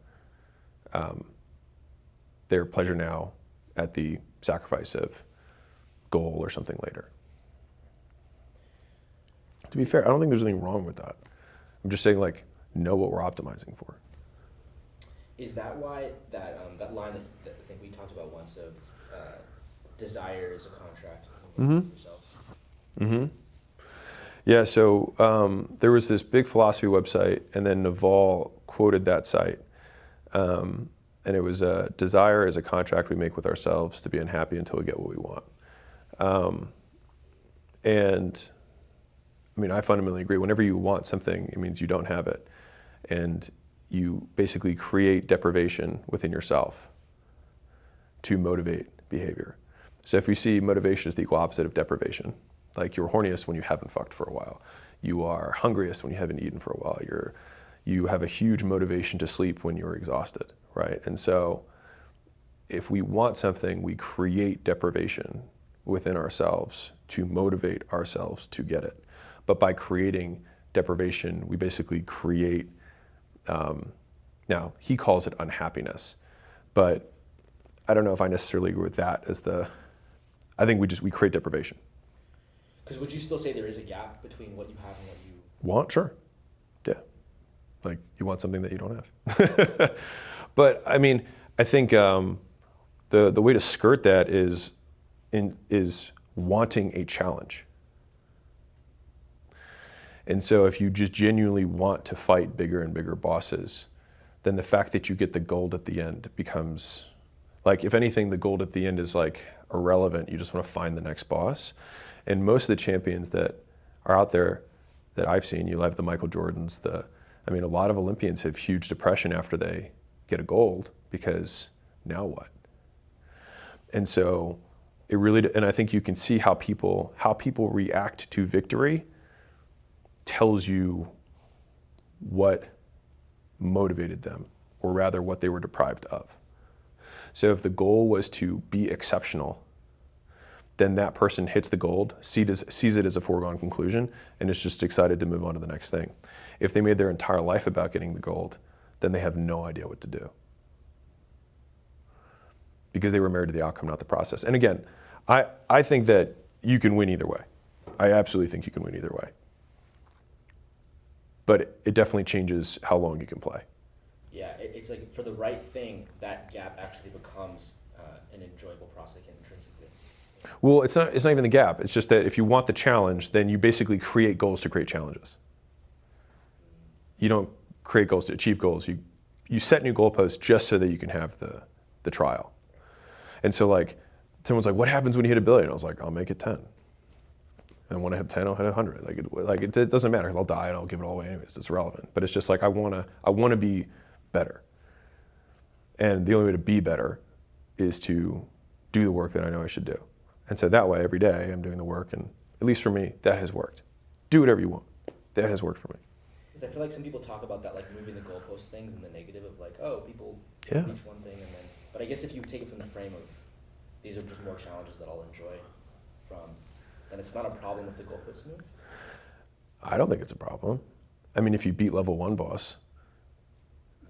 they're pleasure now at the sacrifice of goal or something later. To be fair, I don't think there's anything wrong with that. I'm just saying, like, know what we're optimizing for. Is that why that line that I think we talked about once of desire is a contract with yourself? Mm-hmm. Yeah, so there was this big philosophy website, and then Naval quoted that site. And it was, desire is a contract we make with ourselves to be unhappy until we get what we want. And I mean, I fundamentally agree. Whenever you want something, it means you don't have it. And you basically create deprivation within yourself to motivate behavior. So if we see motivation as the equal opposite of deprivation, like you're horniest when you haven't fucked for a while. You are hungriest when you haven't eaten for a while. You have a huge motivation to sleep when you're exhausted, right? And so if we want something, we create deprivation within ourselves to motivate ourselves to get it. But by creating deprivation, we basically create, now he calls it unhappiness, but I don't know if I necessarily agree with that I think we create deprivation. Because would you still say there is a gap between what you have and what you Want? Sure. Yeah. Like you want something that you don't have. But I mean, I think the way to skirt that is wanting a challenge. And so if you just genuinely want to fight bigger and bigger bosses, then the fact that you get the gold at the end becomes, like, if anything, the gold at the end is like irrelevant. You just want to find the next boss. And most of the champions that are out there that I've seen, you have the Michael Jordans, a lot of Olympians have huge depression after they get a gold, because now what? And so it really, and I think you can see how people react to victory tells you what motivated them, or rather what they were deprived of. So if the goal was to be exceptional, then that person hits the goal, sees it as a foregone conclusion, and is just excited to move on to the next thing. If they made their entire life about getting the gold, then they have no idea what to do. Because they were married to the outcome, not the process. And again, I think that you can win either way. I absolutely think you can win either way. But it definitely changes how long you can play. Yeah, it's like for the right thing, that gap actually becomes an enjoyable process intrinsically. Well, it's not even the gap. It's just that if you want the challenge, then you basically create goals to create challenges. You don't create goals to achieve goals. You set new goalposts just so that you can have the trial. And so like, someone's like, what happens when you hit $1 billion? I was like, I'll make it 10. And when I hit 10, I'll hit 100. It doesn't matter because I'll die and I'll give it all away anyways. It's irrelevant. But it's just like, I want to be better. And the only way to be better is to do the work that I know I should do. And so that way, every day, I'm doing the work, and at least for me, that has worked. Do whatever you want. That has worked for me. Because I feel like some people talk about that, like moving the goalpost things and the negative of like, oh, people Yeah. reach one thing and then. But I guess if you take it from the frame of these are just more challenges that I'll enjoy from, then it's not a problem if the goalposts move. I don't think it's a problem. I mean, if you beat level 1 boss,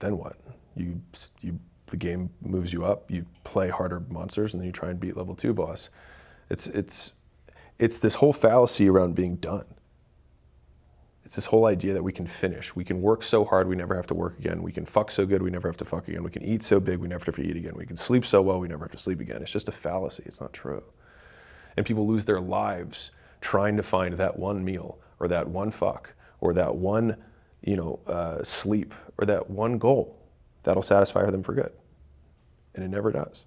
then what? The game moves you up. You play harder monsters, and then you try and beat level 2 boss. It's this whole fallacy around being done. It's this whole idea that we can finish. We can work so hard we never have to work again. We can fuck so good we never have to fuck again. We can eat so big we never have to eat again. We can sleep so well we never have to sleep again. It's just a fallacy. It's not true. And people lose their lives trying to find that one meal, or that one fuck, or that one sleep, or that one goal that'll satisfy them for good. And it never does.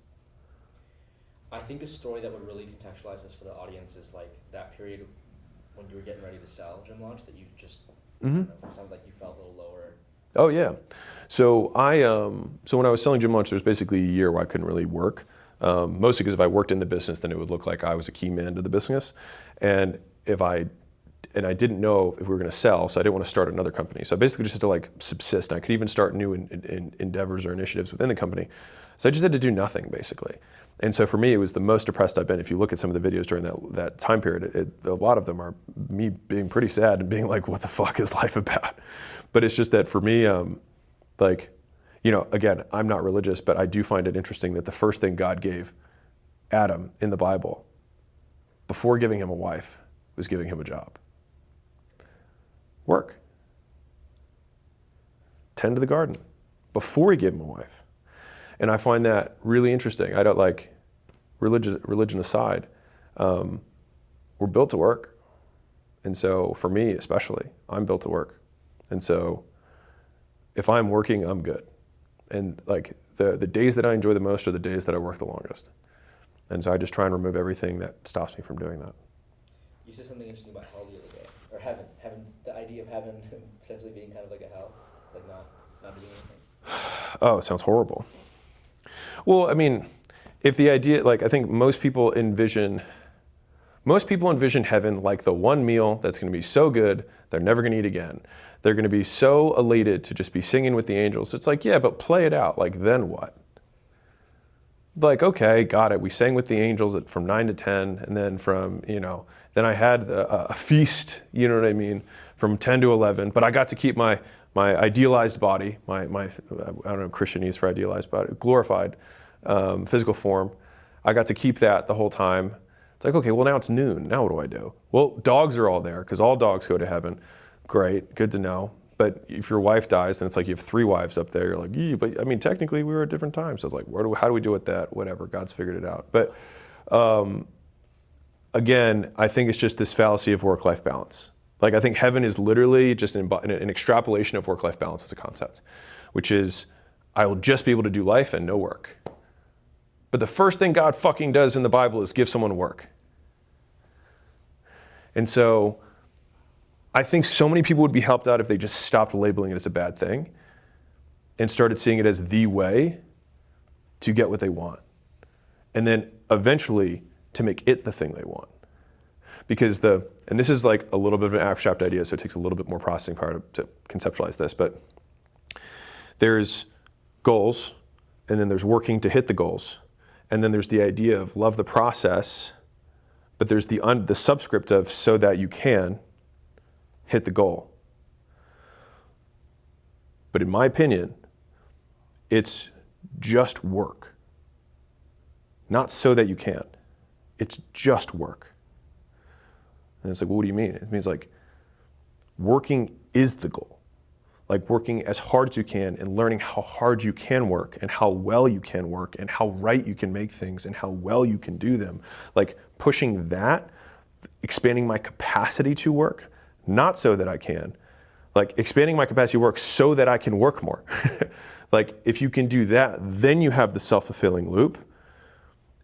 I think a story that would really contextualize this for the audience is like that period when you were getting ready to sell Gym Launch that you just, I don't know, it sounds like you felt a little lower. Oh yeah. So when I was selling Gym Launch, there was basically a year where I couldn't really work. Mostly because if I worked in the business, then it would look like I was a key man to the business. And I didn't know if we were going to sell, so I didn't want to start another company. So I basically just had to like subsist. And I could even start new endeavors or initiatives within the company. So I just had to do nothing basically. And so for me, it was the most depressed I've been. If you look at some of the videos during that time period, a lot of them are me being pretty sad and being like, what the fuck is life about? But it's just that for me, again, I'm not religious, but I do find it interesting that the first thing God gave Adam in the Bible, before giving him a wife, was giving him a job. Work. Tend to the garden. Before he gave him a wife. And I find that really interesting. I don't like, religion aside, we're built to work. And so for me especially, I'm built to work. And so if I'm working, I'm good. And like the days that I enjoy the most are the days that I work the longest. And so I just try and remove everything that stops me from doing that. You said something interesting about hell the other day, or heaven. The idea of heaven potentially being kind of like a hell, it's like not doing anything. Oh, it sounds horrible. Well, I mean, if the idea, like I think most people envision heaven like the one meal that's going to be so good they're never going to eat again. They're going to be so elated to just be singing with the angels. It's like, yeah, but play it out. Like, then what? Like, okay, got it. We sang with the angels from 9 to 10, and then then I had a feast, you know what I mean, from 10 to 11. But I got to keep my idealized body, my I don't know, Christianese for idealized body, glorified physical form. I got to keep that the whole time. It's like, okay, well now it's noon. Now what do I do? Well, dogs are all there because all dogs go to heaven. Great, good to know. But if your wife dies, then it's like you have 3 wives up there. You're like, yeah, but I mean, technically we were at different times. So it's like, how do we do with that? Whatever, God's figured it out. But again, I think it's just this fallacy of work-life balance. Like I think heaven is literally just an extrapolation of work-life balance as a concept, which is I will just be able to do life and no work. But the first thing God fucking does in the Bible is give someone work. And so I think so many people would be helped out if they just stopped labeling it as a bad thing and started seeing it as the way to get what they want. And then eventually to make it the thing they want. Because and this is like a little bit of an abstract idea, so it takes a little bit more processing power to conceptualize this, but there's goals, and then there's working to hit the goals. And then there's the idea of love the process, but there's the subscript of so that you can hit the goal. But in my opinion, it's just work. Not so that you can. It's just work. And it's like, well, what do you mean? It means like working is the goal. Like working as hard as you can and learning how hard you can work and how well you can work and how right you can make things and how well you can do them. Like pushing that, expanding my capacity to work, not so that I can. Like expanding my capacity to work so that I can work more. Like if you can do that, then you have the self-fulfilling loop.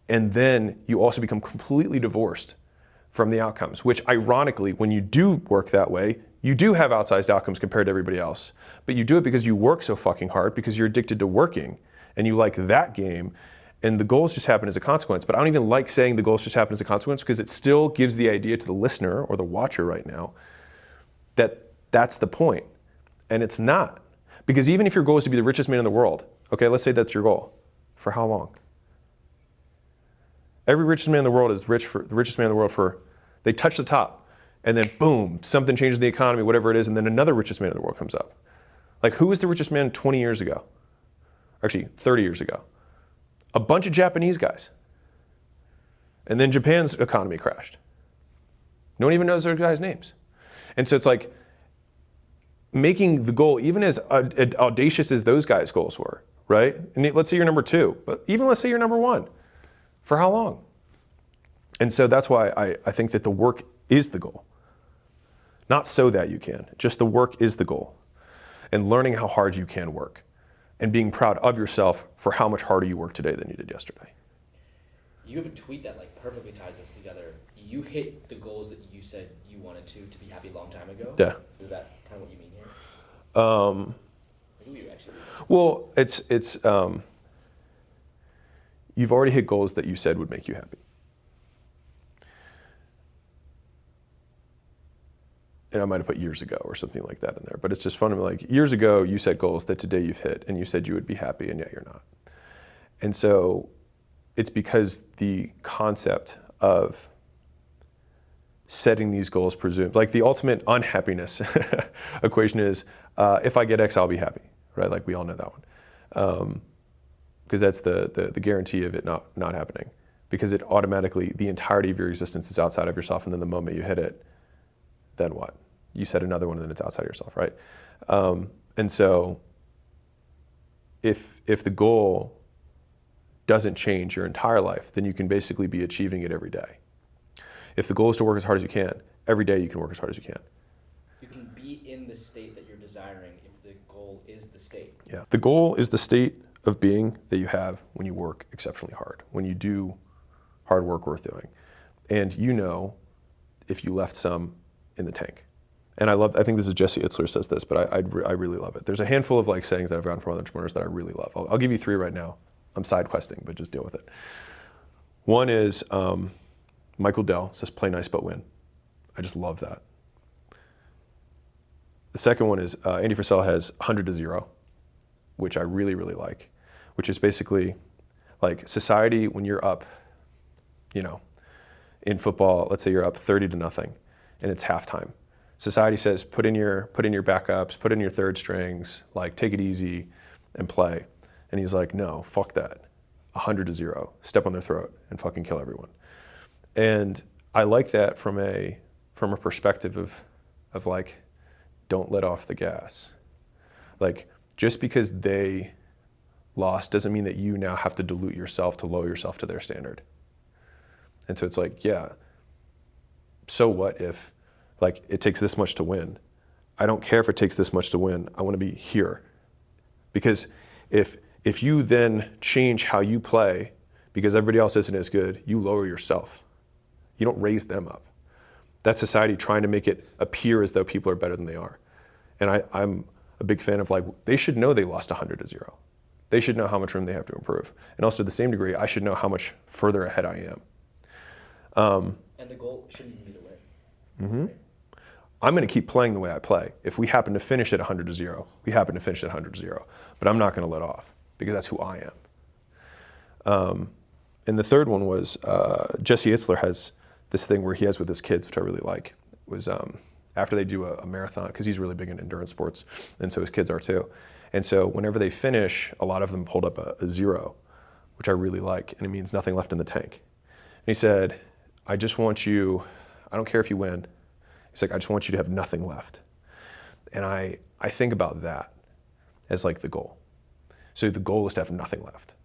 And then you also become completely divorced from the outcomes, which ironically, when you do work that way, you do have outsized outcomes compared to everybody else. But you do it because you work so fucking hard, because you're addicted to working and you like that game. And the goals just happen as a consequence. But I don't even like saying the goals just happen as a consequence, because it still gives the idea to the listener or the watcher right now that that's the point. And it's not. Because even if your goal is to be the richest man in the world, okay, let's say that's your goal. For how long? Every richest man in the world is the richest man in the world for, they touch the top. And then boom, something changes the economy, whatever it is, and then another richest man in the world comes up. Like who was the richest man 20 years ago? Actually, 30 years ago. A bunch of Japanese guys. And then Japan's economy crashed. No one even knows those guys' names. And so it's like making the goal, even as audacious as those guys' goals were, right? And let's say you're number 2, but even let's say you're number 1. For how long? And so that's why I think that the work is the goal. Not so that you can, just the work is the goal. And learning how hard you can work and being proud of yourself for how much harder you work today than you did yesterday. You have a tweet that like perfectly ties this together. You hit the goals that you said you wanted to be happy a long time ago. Yeah. Is that kind of what you mean here? Who are you actually? Well, it's you've already hit goals that you said would make you happy. And I might have put years ago or something like that in there, but it's just fundamentally like years ago you set goals that today you've hit and you said you would be happy and yet you're not. And so it's because the concept of setting these goals presumes, like the ultimate unhappiness equation is if I get X, I'll be happy, right? Like we all know that one. Because that's the guarantee of it not happening. Because it automatically, the entirety of your existence is outside of yourself, and then the moment you hit it, then what? You set another one and then it's outside of yourself, right? And so if the goal doesn't change your entire life, then you can basically be achieving it every day. If the goal is to work as hard as you can, every day you can work as hard as you can. You can be in the state that you're desiring if the goal is the state. Yeah. The goal is the state of being that you have when you work exceptionally hard, when you do hard work worth doing. And you know if you left some in the tank. And I think this is Jesse Itzler says this, but I really love it. There's a handful of like sayings that I've gotten from other entrepreneurs that I really love. I'll give you 3 right now. I'm side questing, but just deal with it. One is Michael Dell says, play nice but win. I just love that. The second one is Andy Frisell has 100 to 0, which I really, really like, which is basically like society when you're up, in football, let's say you're up 30 to nothing and it's halftime. Society says, put in your backups, put in your third strings, like take it easy and play. And he's like, no, fuck that. 100 to 0, step on their throat and fucking kill everyone. And I like that from a perspective of like, don't let off the gas. Like, just because they lost doesn't mean that you now have to dilute yourself to lower yourself to their standard. And so it's like, yeah, so what if like it takes this much to win? I don't care if it takes this much to win. I want to be here. Because if you then change how you play because everybody else isn't as good, you lower yourself. You don't raise them up. That's society trying to make it appear as though people are better than they are. And I'm a big fan of like, they should know they lost 100 to 0. They should know how much room they have to improve. And also to the same degree, I should know how much further ahead I am. And the goal shouldn't even be to win. Mm-hmm. Right? I'm going to keep playing the way I play. If we happen to finish at 100-0, we happen to finish at 100-0. But I'm not going to let off because that's who I am. And the third one was Jesse Itzler has this thing where he has with his kids, which I really like. It was after they do a marathon, because he's really big in endurance sports, and so his kids are too. And so whenever they finish, a lot of them pulled up a 0, which I really like, and it means nothing left in the tank. And he said, I just want you, I don't care if you win. He's like, I just want you to have nothing left. And I think about that as like the goal. So the goal is to have nothing left.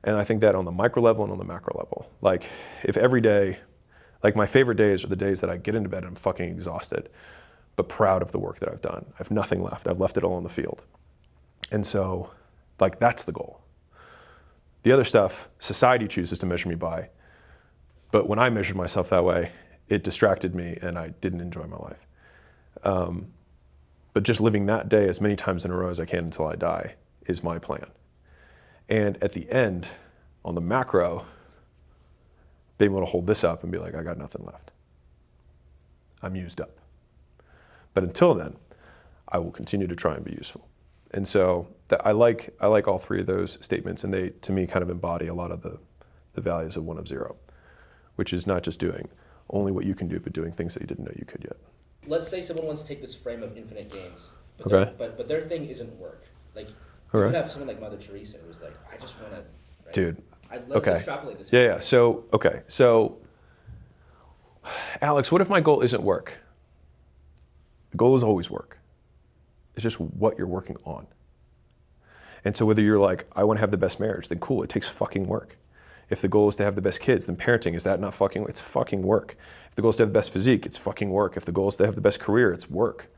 And I think that on the micro level and on the macro level. Like if every day, like my favorite days are the days that I get into bed and I'm fucking exhausted, but proud of the work that I've done. I have nothing left. I've left it all on the field. And so like that's the goal. The other stuff, society chooses to measure me by. But when I measured myself that way, it distracted me and I didn't enjoy my life. But just living that day as many times in a row as I can until I die is my plan. And at the end, on the macro, being able to hold this up and be like, I got nothing left. I'm used up. But until then, I will continue to try and be useful. And so I like all three of those statements, and they, to me, kind of embody a lot of the values of 1 of 0, which is not just doing only what you can do, but doing things that you didn't know you could yet. Let's say someone wants to take this frame of infinite games, but Okay. but their thing isn't work. Like All you right. could have someone like Mother Teresa who's like, I just want to. Right? Dude. Let's Okay. extrapolate this. Yeah. So, Alex, what if my goal isn't work? The goal is always work. It's just what you're working on. And so whether you're like, I want to have the best marriage, then cool, it takes fucking work. If the goal is to have the best kids, then parenting, is that not fucking, it's fucking work. If the goal is to have the best physique, it's fucking work. If the goal is to have the best career, it's work.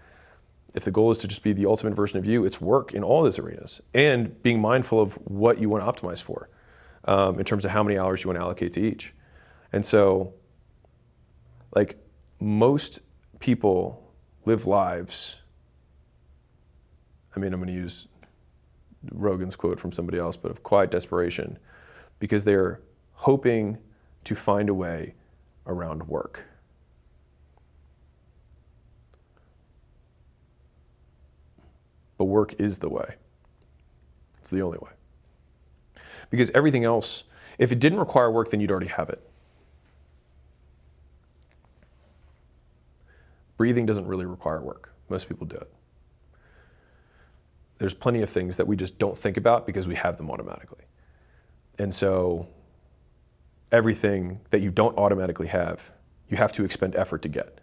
If the goal is to just be the ultimate version of you, it's work in all those arenas. And being mindful of what you want to optimize for in terms of how many hours you want to allocate to each. And so, like, most people live lives, I mean, I'm going to use Rogan's quote from somebody else, but of quiet desperation, because they're hoping to find a way around work. But work is the way. It's the only way. Because everything else, if it didn't require work, then you'd already have it. Breathing doesn't really require work. Most people do it. There's plenty of things that we just don't think about because we have them automatically. And so everything that you don't automatically have, you have to expend effort to get.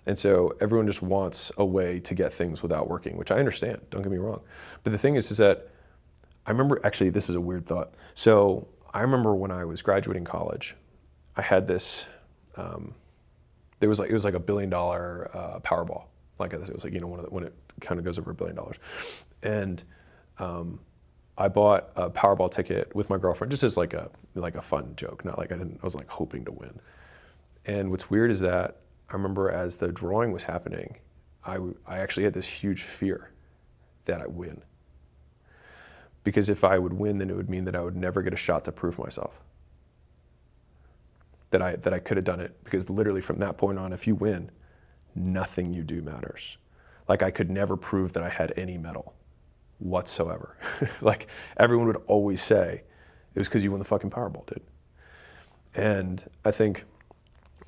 And so everyone just wants a way to get things without working, which I understand, don't get me wrong. But the thing is that I remember, actually, this is a weird thought. So I remember when I was graduating college, I had this, it was like $1 billion Powerball. Like it was like, you know, when it kind of goes over $1 billion. And I bought a Powerball ticket with my girlfriend just as like a fun joke, not like I was like hoping to win. And what's weird is that I remember as the drawing was happening, I actually had this huge fear that I win. Because if I would win, then it would mean that I would never get a shot to prove myself. That I could have done it, because literally from that point on, if you win, nothing you do matters. Like I could never prove that I had any medal whatsoever. Like everyone would always say, it was because you won the fucking Powerball, dude. And I think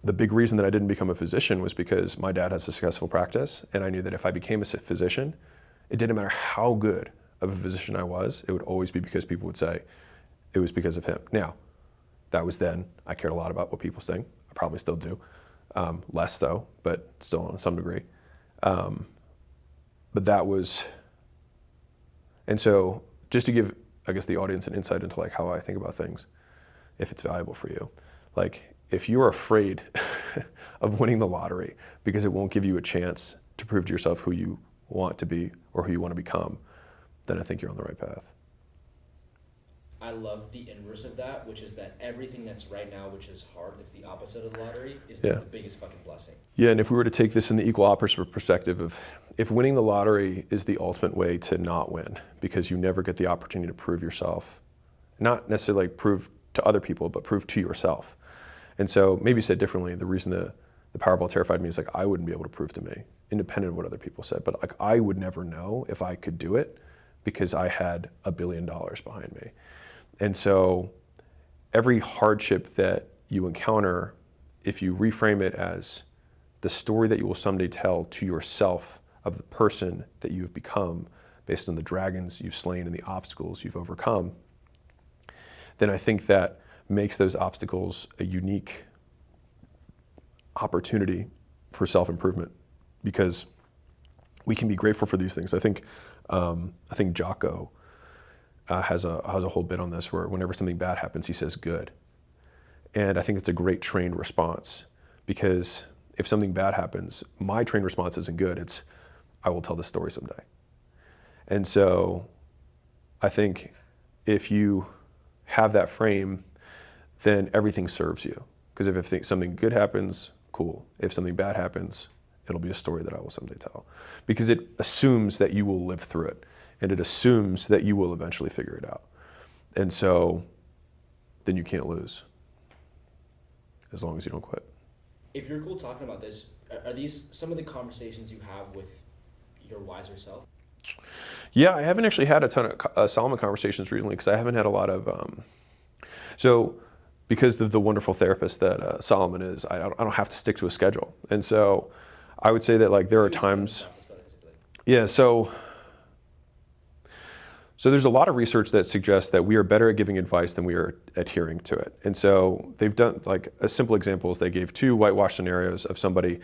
the big reason that I didn't become a physician was because my dad has a successful practice, and I knew that if I became a physician, it didn't matter how good of a physician I was, it would always be because people would say it was because of him. Now, that was then. I cared a lot about what people think. I probably still do. Less so, but still on some degree. But that was, and so just to give, I guess, the audience an insight into like how I think about things, if it's valuable for you. Like if you're afraid of winning the lottery because it won't give you a chance to prove to yourself who you want to be or who you want to become, then I think you're on the right path. I love the inverse of that, which is that everything that's right now, which is hard, it's the opposite of the lottery, is Yeah. the biggest fucking blessing. Yeah, and if we were to take this in the equal opposite perspective of if winning the lottery is the ultimate way to not win because you never get the opportunity to prove yourself, not necessarily prove to other people, but prove to yourself. And so maybe said differently, the reason the Powerball terrified me is like I wouldn't be able to prove to me, independent of what other people said, but like I would never know if I could do it because I had $1 billion behind me. And so every hardship that you encounter, if you reframe it as the story that you will someday tell to yourself of the person that you have become based on the dragons you've slain and the obstacles you've overcome, then I think that makes those obstacles a unique opportunity for self-improvement because we can be grateful for these things. I think Jocko has a whole bit on this where whenever something bad happens, he says good. And I think it's a great trained response because if something bad happens, my trained response isn't good. It's, I will tell this story someday. And so I think if you have that frame, then everything serves you. Because if something good happens, cool. If something bad happens, it'll be a story that I will someday tell. Because it assumes that you will live through it. And it assumes that you will eventually figure it out. And so then you can't lose as long as you don't quit. If you're cool talking about this, are these some of the conversations you have with your wiser self? Yeah, I haven't actually had a ton of Solomon conversations recently because I haven't had a lot of, so because of the wonderful therapist that Solomon is, I don't have to stick to a schedule. And so I would say that like there are times, yeah, so there's a lot of research that suggests that we are better at giving advice than we are adhering to it. And so they've done, like a simple example is they gave 2 whitewash scenarios of somebody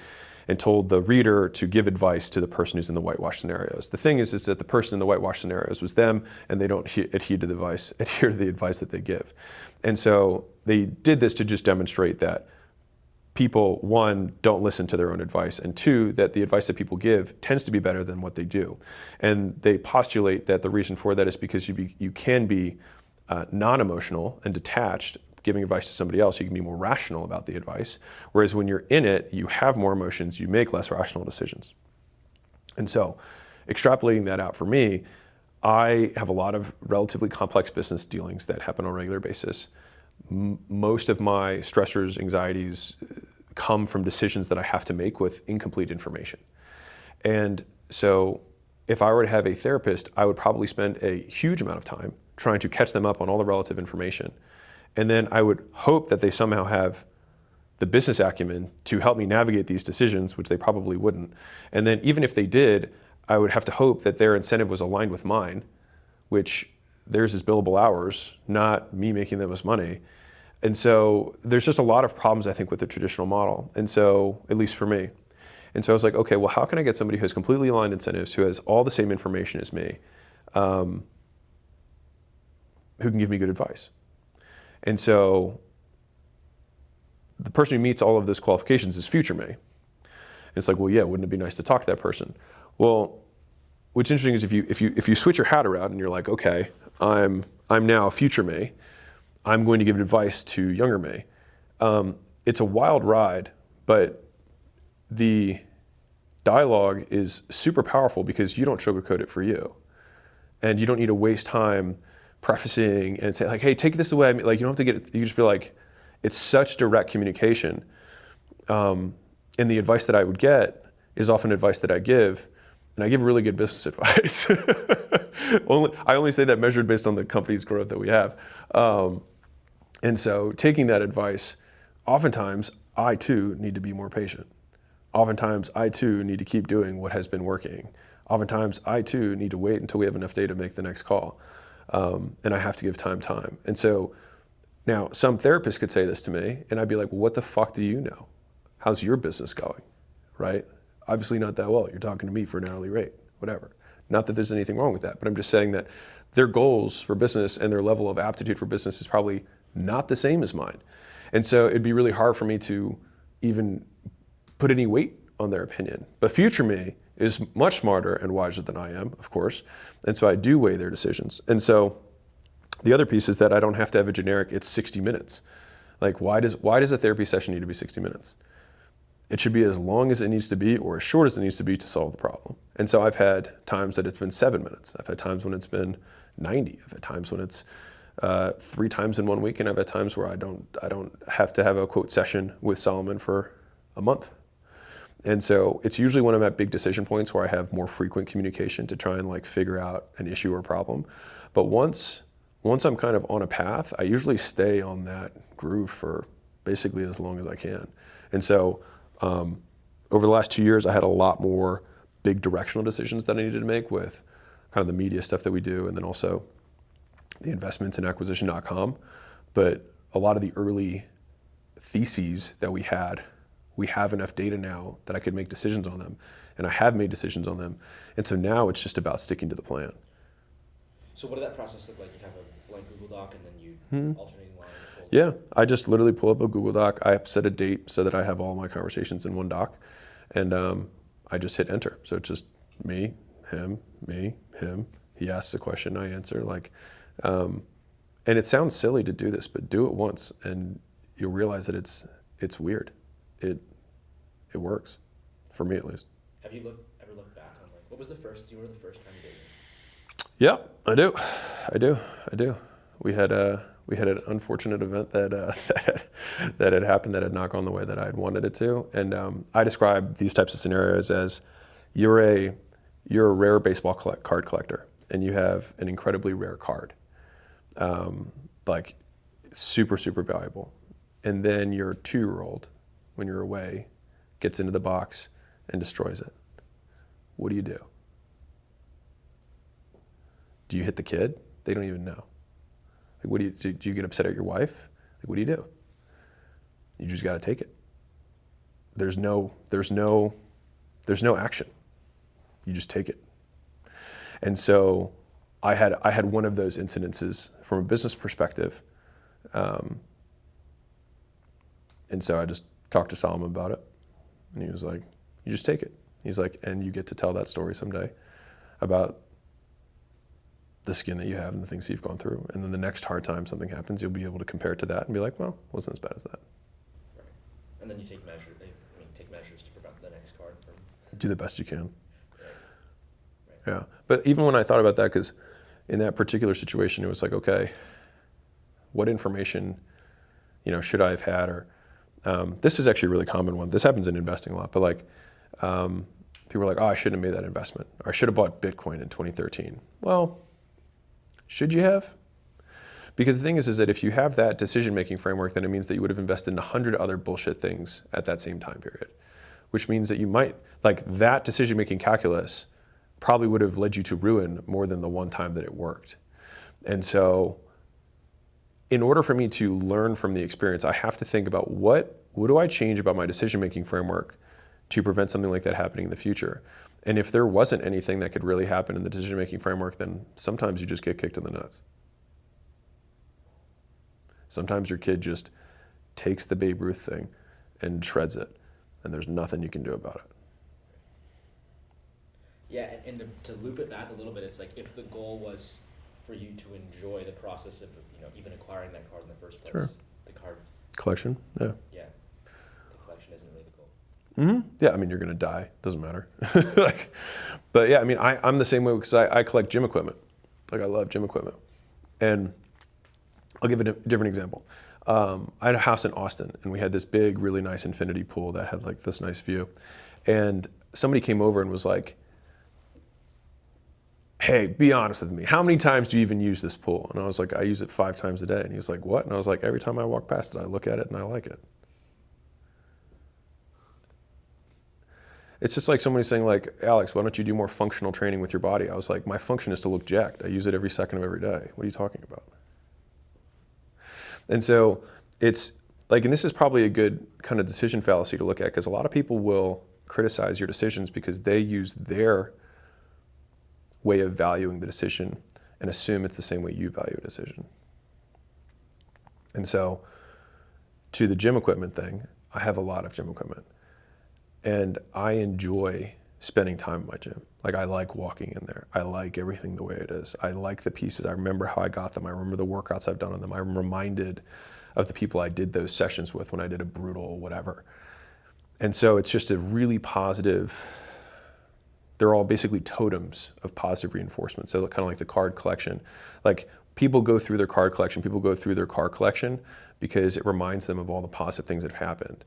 and told the reader to give advice to the person who's in the whitewash scenarios. The thing is that the person in the whitewash scenarios was them and they don't adhere to the advice that they give. And so they did this to just demonstrate that people, 1, don't listen to their own advice, and 2, that the advice that people give tends to be better than what they do. And they postulate that the reason for that is because you can be non-emotional and detached giving advice to somebody else. You can be more rational about the advice, whereas when you're in it, you have more emotions, you make less rational decisions. And so extrapolating that out for me, I have a lot of relatively complex business dealings that happen on a regular basis. Most of my stressors, anxieties come from decisions that I have to make with incomplete information. And so if I were to have a therapist, I would probably spend a huge amount of time trying to catch them up on all the relative information. And then I would hope that they somehow have the business acumen to help me navigate these decisions, which they probably wouldn't. And then even if they did, I would have to hope that their incentive was aligned with mine, which theirs is billable hours, not me making them as money. And so there's just a lot of problems, I think, with the traditional model. And so, at least for me. And so I was like, okay, well, how can I get somebody who has completely aligned incentives, who has all the same information as me, who can give me good advice? And so the person who meets all of those qualifications is future me. And it's like, well, yeah, wouldn't it be nice to talk to that person? Well, what's interesting is if you switch your hat around and you're like, okay, I'm now future me, I'm going to give advice to younger me. It's a wild ride, but the dialogue is super powerful because you don't sugarcoat it for you. And you don't need to waste time prefacing and say like, hey, take this away. Like, you don't have to get it, you just be like, it's such direct communication. And the advice that I would get is often advice that I give, and I give really good business advice. I only say that measured based on the company's growth that we have. And so taking that advice, oftentimes I too need to be more patient. Oftentimes I too need to keep doing what has been working. Oftentimes I too need to wait until we have enough data to make the next call. And I have to give time. And so now some therapists could say this to me and I'd be like, well, what the fuck do you know? How's your business going, right? Obviously not that well. You're talking to me for an hourly rate, whatever. Not that there's anything wrong with that, but I'm just saying that their goals for business and their level of aptitude for business is probably not the same as mine. And so it'd be really hard for me to even put any weight on their opinion. But future me is much smarter and wiser than I am, of course. And so I do weigh their decisions. And so The other piece is that I don't have to have a generic, it's 60 minutes. Like, why does a therapy session need to be 60 minutes? It should be as long as it needs to be or as short as it needs to be to solve the problem. And so I've had times that it's been 7 minutes. I've had times when it's been 90. I've had times when it's 3 times in 1 week, and I've had times where I don't have to have a quote session with Solomon for a month. And so it's usually when I'm at big decision points where I have more frequent communication to try and like figure out an issue or problem. But once I'm kind of on a path, I usually stay on that groove for basically as long as I can. And so over the last 2 years, I had a lot more big directional decisions that I needed to make with kind of the media stuff that we do, and then also the investments in acquisition.com. But a lot of the early theses that we have enough data now that I could make decisions on them, and I have made decisions on them. And so now it's just about sticking to the plan. So what did that process look like? You have a blank Google Doc and then you alternating line? Yeah, I just literally pull up a Google Doc. I set a date so that I have all my conversations in one doc, and I just hit enter. So it's just me, him. He asks a question, I answer. And it sounds silly to do this, but do it once, and you'll realize that it's weird. It works, for me at least. Have you ever looked back on like what was the first? Do you remember the first time you did this? Yeah, I do. We had an unfortunate event that that had happened that had not gone the way that I had wanted it to, and I describe these types of scenarios as you're a rare baseball card collector, and you have an incredibly rare card, like super valuable, and then your 2-year-old, when you're away, gets into the box and destroys it. What do you do? Do you hit the kid? They don't even know. Like, what do you get upset at your wife? Like, what do? You just got to take it. There's no action. You just take it. And so I had one of those incidences from a business perspective. And so I just talked to Solomon about it, and he was like, you just take it. He's like, and you get to tell that story someday about the skin that you have and the things that you've gone through. And then the next hard time something happens, you'll be able to compare it to that and be like, well, it wasn't as bad as that. Right. And then you take measures to prevent the next card from... Do the best you can. Right. Yeah. But even when I thought about that, because in that particular situation, it was like, okay, what information, should I have had? Or this is actually a really common one. This happens in investing a lot, but like people are like, oh, I shouldn't have made that investment. Or I should have bought Bitcoin in 2013. Well, should you have? Because the thing is that if you have that decision-making framework, then it means that you would have invested in 100 other bullshit things at that same time period, which means that you might, like that decision-making calculus probably would have led you to ruin more than the one time that it worked. And so in order for me to learn from the experience, I have to think about what do I change about my decision-making framework to prevent something like that happening in the future. And if there wasn't anything that could really happen in the decision-making framework, then sometimes you just get kicked in the nuts. Sometimes your kid just takes the Babe Ruth thing and shreds it, and there's nothing you can do about it. Yeah, and to loop it back a little bit, it's like if the goal was for you to enjoy the process of even acquiring that card in the first place, Sure. the card Collection, yeah. the collection isn't really the goal. Mm-hmm. Yeah, I mean, you're gonna die, doesn't matter. But yeah, I mean, I'm the same way because I collect gym equipment. Like I love gym equipment. And I'll give it a different example. I had a house in Austin, and we had this big, really nice infinity pool that had like this nice view. And somebody came over and was like, hey, be honest with me. How many times do you even use this pool? And I was like, I use it 5 times a day. And he was like, what? And I was like, every time I walk past it, I look at it and I like it. It's just like somebody saying like, Alex, why don't you do more functional training with your body? I was like, my function is to look jacked. I use it every second of every day. What are you talking about? And so it's like, and this is probably a good kind of decision fallacy to look at, because a lot of people will criticize your decisions because they use their way of valuing the decision and assume it's the same way you value a decision. And so to the gym equipment thing, I have a lot of gym equipment. And I enjoy spending time in my gym. Like I like walking in there. I like everything the way it is. I like the pieces. I remember how I got them. I remember the workouts I've done on them. I'm reminded of the people I did those sessions with when I did a brutal whatever. And so it's just a really positive, they're all basically totems of positive reinforcement. So kind of like the card collection. Like people go through their card collection, people go through their car collection because it reminds them of all the positive things that have happened.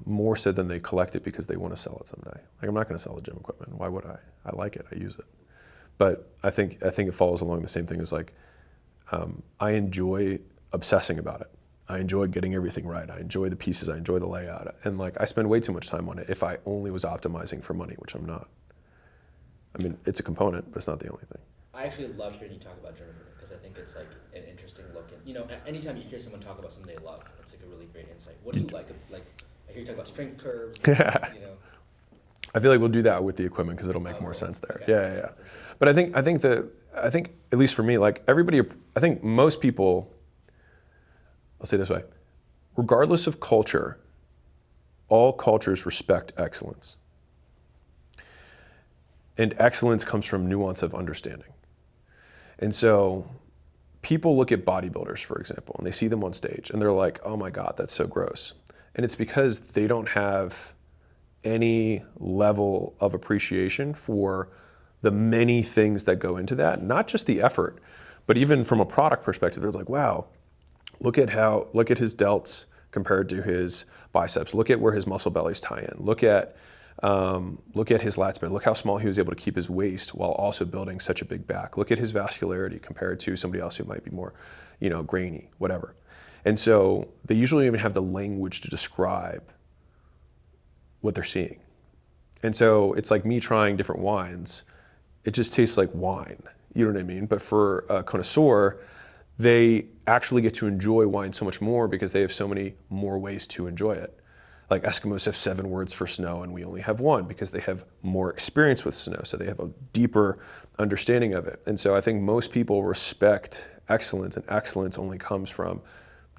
More so than they collect it because they want to sell it someday. Like I'm not going to sell the gym equipment. Why would I? I like it. I use it. But I think it follows along the same thing as like I enjoy obsessing about it. I enjoy getting everything right. I enjoy the pieces. I enjoy the layout. And like I spend way too much time on it if I only was optimizing for money, which I'm not. I mean, it's a component, but it's not the only thing. I actually love hearing you talk about gym equipment because I think it's like an interesting look. And anytime you hear someone talk about something they love, it's like a really great insight. What do you like? Like I hear you talk about strength curves. I feel like we'll do that with the equipment because it'll make more sense there. Okay. Yeah. But I think at least for me, like everybody, I think most people, I'll say it this way, regardless of culture, all cultures respect excellence. And excellence comes from nuance of understanding. And so people look at bodybuilders, for example, and they see them on stage and they're like, oh my God, that's so gross. And it's because they don't have any level of appreciation for the many things that go into that, not just the effort, but even from a product perspective, they're like, wow, look at his delts compared to his biceps. Look at where his muscle bellies tie in. Look at his lats band. Look how small he was able to keep his waist while also building such a big back. Look at his vascularity compared to somebody else who might be more, grainy, whatever. And so they usually don't even have the language to describe what they're seeing. And so it's like me trying different wines. It just tastes like wine. You know what I mean? But for a connoisseur, they actually get to enjoy wine so much more because they have so many more ways to enjoy it. Like Eskimos have 7 words for snow and we only have 1 because they have more experience with snow. So they have a deeper understanding of it. And so I think most people respect excellence, and excellence only comes from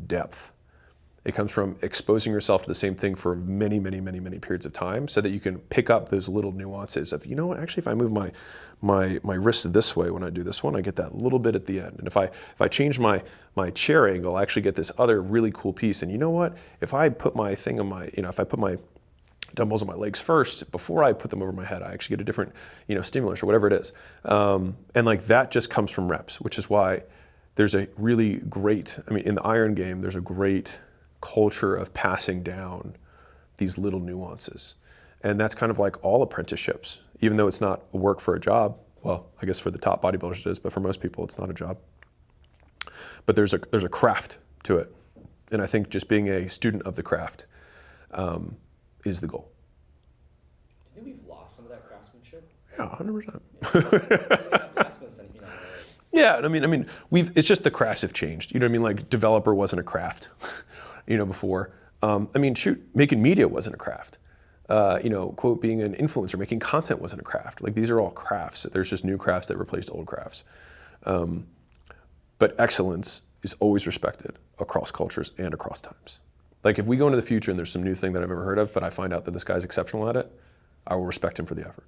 depth. It comes from exposing yourself to the same thing for many, many, many, many periods of time so that you can pick up those little nuances of, actually if I move my wrist this way when I do this one, I get that little bit at the end. And if I change my chair angle, I actually get this other really cool piece. And you know what? If I put my thing on if I put my dumbbells on my legs first, before I put them over my head, I actually get a different, stimulus or whatever it is. And like that just comes from reps, which is why there's a really great, in the iron game, there's a great culture of passing down these little nuances. And that's kind of like all apprenticeships, even though it's not a work for a job. Well, I guess for the top bodybuilders it is, but for most people it's not a job. But there's a craft to it. And I think just being a student of the craft is the goal. Do you think we've lost some of that craftsmanship? Yeah, 100%. Yeah, Yeah, it's just the crafts have changed. You know what I mean? Like developer wasn't a craft, before. Making media wasn't a craft. Quote, being an influencer, making content wasn't a craft. Like these are all crafts. There's just new crafts that replaced old crafts. But excellence is always respected across cultures and across times. Like if we go into the future and there's some new thing that I've never heard of, but I find out that this guy's exceptional at it, I will respect him for the effort.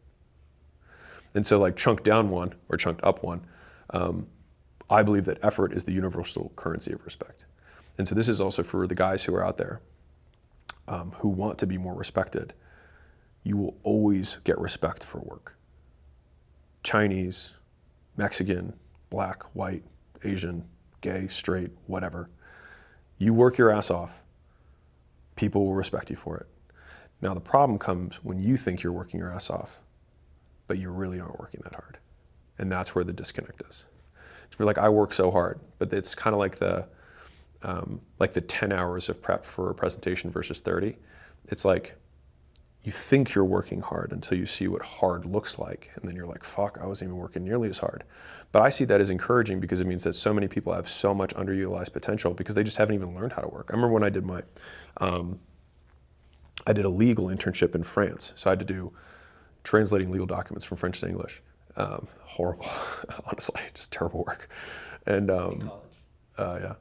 And so like chunked down one or chunked up one, I believe that effort is the universal currency of respect. And so this is also for the guys who are out there who want to be more respected. You will always get respect for work. Chinese, Mexican, black, white, Asian, gay, straight, whatever. You work your ass off, people will respect you for it. Now the problem comes when you think you're working your ass off, but you really aren't working that hard. And that's where the disconnect is. It's like, I work so hard, but it's kind of like the 10 hours of prep for a presentation versus 30. It's like, you think you're working hard until you see what hard looks like. And then you're like, fuck, I wasn't even working nearly as hard. But I see that as encouraging because it means that so many people have so much underutilized potential because they just haven't even learned how to work. I remember when I did I did a legal internship in France. So I had to do translating legal documents from French to English. Horrible, honestly, just terrible work. And in college? yeah.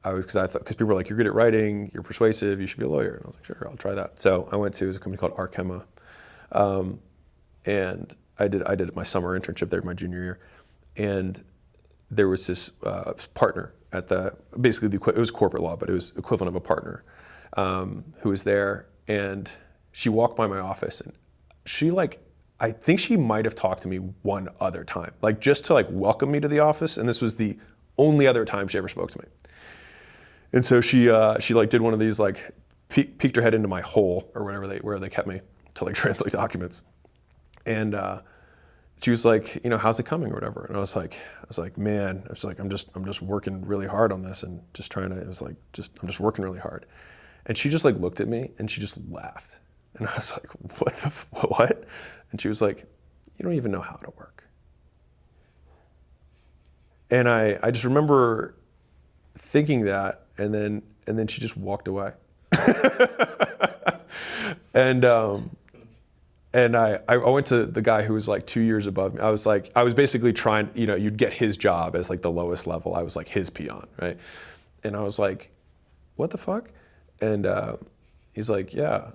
Because people were like, you're good at writing, you're persuasive, you should be a lawyer. And I was like, sure, I'll try that. So I went to a company called Arkema. and I did my summer internship there my junior year, and there was this partner at it was corporate law, but it was equivalent of a partner who was there, and she walked by my office, and she I think she might have talked to me one other time, like just to welcome me to the office, and this was the only other time she ever spoke to me. And so she did one of these peeked her head into my hole or where they kept me to translate documents, and she was like, how's it coming or whatever, and I was like, man, I'm just working really hard on this and just trying to. It was I'm just working really hard, and she just looked at me and she just laughed, and I was like, what? And she was like, you don't even know how to work. And I just remember thinking that, and then she just walked away. And I went to the guy who was 2 years above me. I was basically trying, you'd get his job as the lowest level. I was his peon, right? And I was like, what the fuck? And he's like, yeah,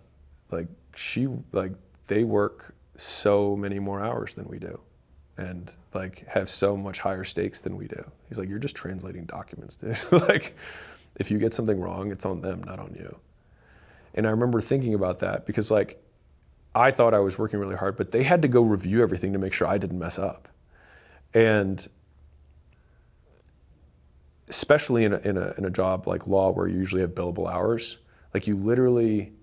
they work so many more hours than we do, and have so much higher stakes than we do. He's like, you're just translating documents, dude. If you get something wrong, it's on them, not on you. And I remember thinking about that because I thought I was working really hard, but they had to go review everything to make sure I didn't mess up. And especially in a job like law where you usually have billable hours, you literally,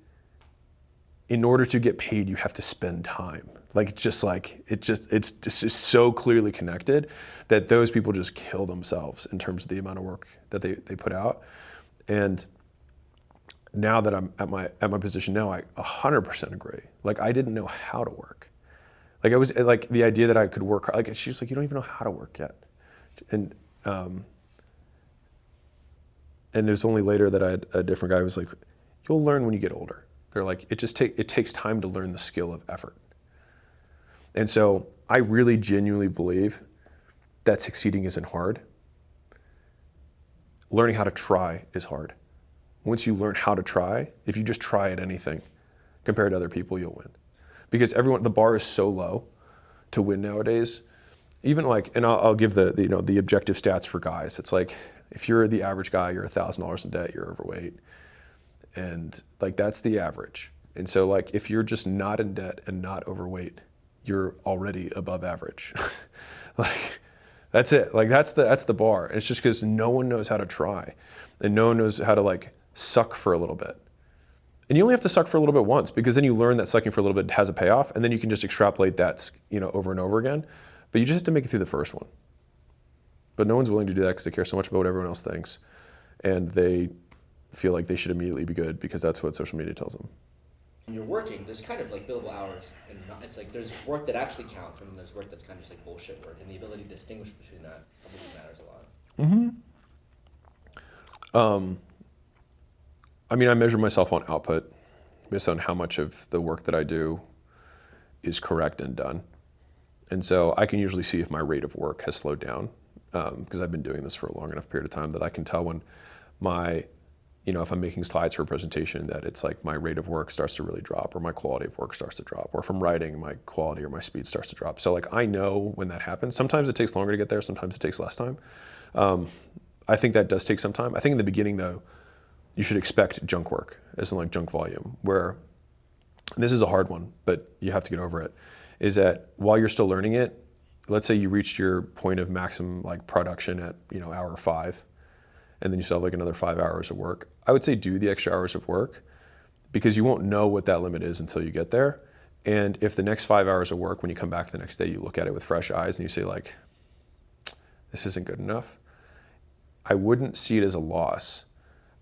in order to get paid, you have to spend time. It's just so clearly connected that those people just kill themselves in terms of the amount of work that they put out. And now that I'm at my position now, I 100% agree. I didn't know how to work. I was the idea that I could work. She was like, you don't even know how to work yet. And it was only later that I had a different guy who was like, you'll learn when you get older. They're like, it takes time to learn the skill of effort. And so I really genuinely believe that succeeding isn't hard. Learning how to try is hard. Once you learn how to try, if you just try at anything compared to other people, you'll win. Because the bar is so low to win nowadays. Even and I'll give the objective stats for guys. It's if you're the average guy, you're $1,000 in debt, you're overweight. And that's the average. And so if you're just not in debt and not overweight, you're already above average. That's it. That's the bar. And it's just because no one knows how to try, and no one knows how to suck for a little bit. And you only have to suck for a little bit once, because then you learn that sucking for a little bit has a payoff, and then you can just extrapolate that over and over again. But you just have to make it through the first one. But no one's willing to do that because they care so much about what everyone else thinks, and they feel like they should immediately be good because that's what social media tells them. When you're working, there's kind of billable hours, and it's there's work that actually counts, and then there's work that's kind of just bullshit work, and the ability to distinguish between that probably matters a lot. I mean, I measure myself on output based on how much of the work that I do is correct and done. And so I can usually see if my rate of work has slowed down, because I've been doing this for a long enough period of time that I can tell when if I'm making slides for a presentation, that it's my rate of work starts to really drop, or my quality of work starts to drop, or if I'm writing, my quality or my speed starts to drop. So I know when that happens. Sometimes it takes longer to get there, sometimes it takes less time. I think that does take some time. I think in the beginning though, you should expect junk work, as in junk volume, where, and this is a hard one, but you have to get over it, is that while you're still learning it, let's say you reached your point of maximum production at hour 5, and then you still have another 5 hours of work. I would say do the extra hours of work, because you won't know what that limit is until you get there. And if the next 5 hours of work, when you come back the next day, you look at it with fresh eyes and you say this isn't good enough, I wouldn't see it as a loss.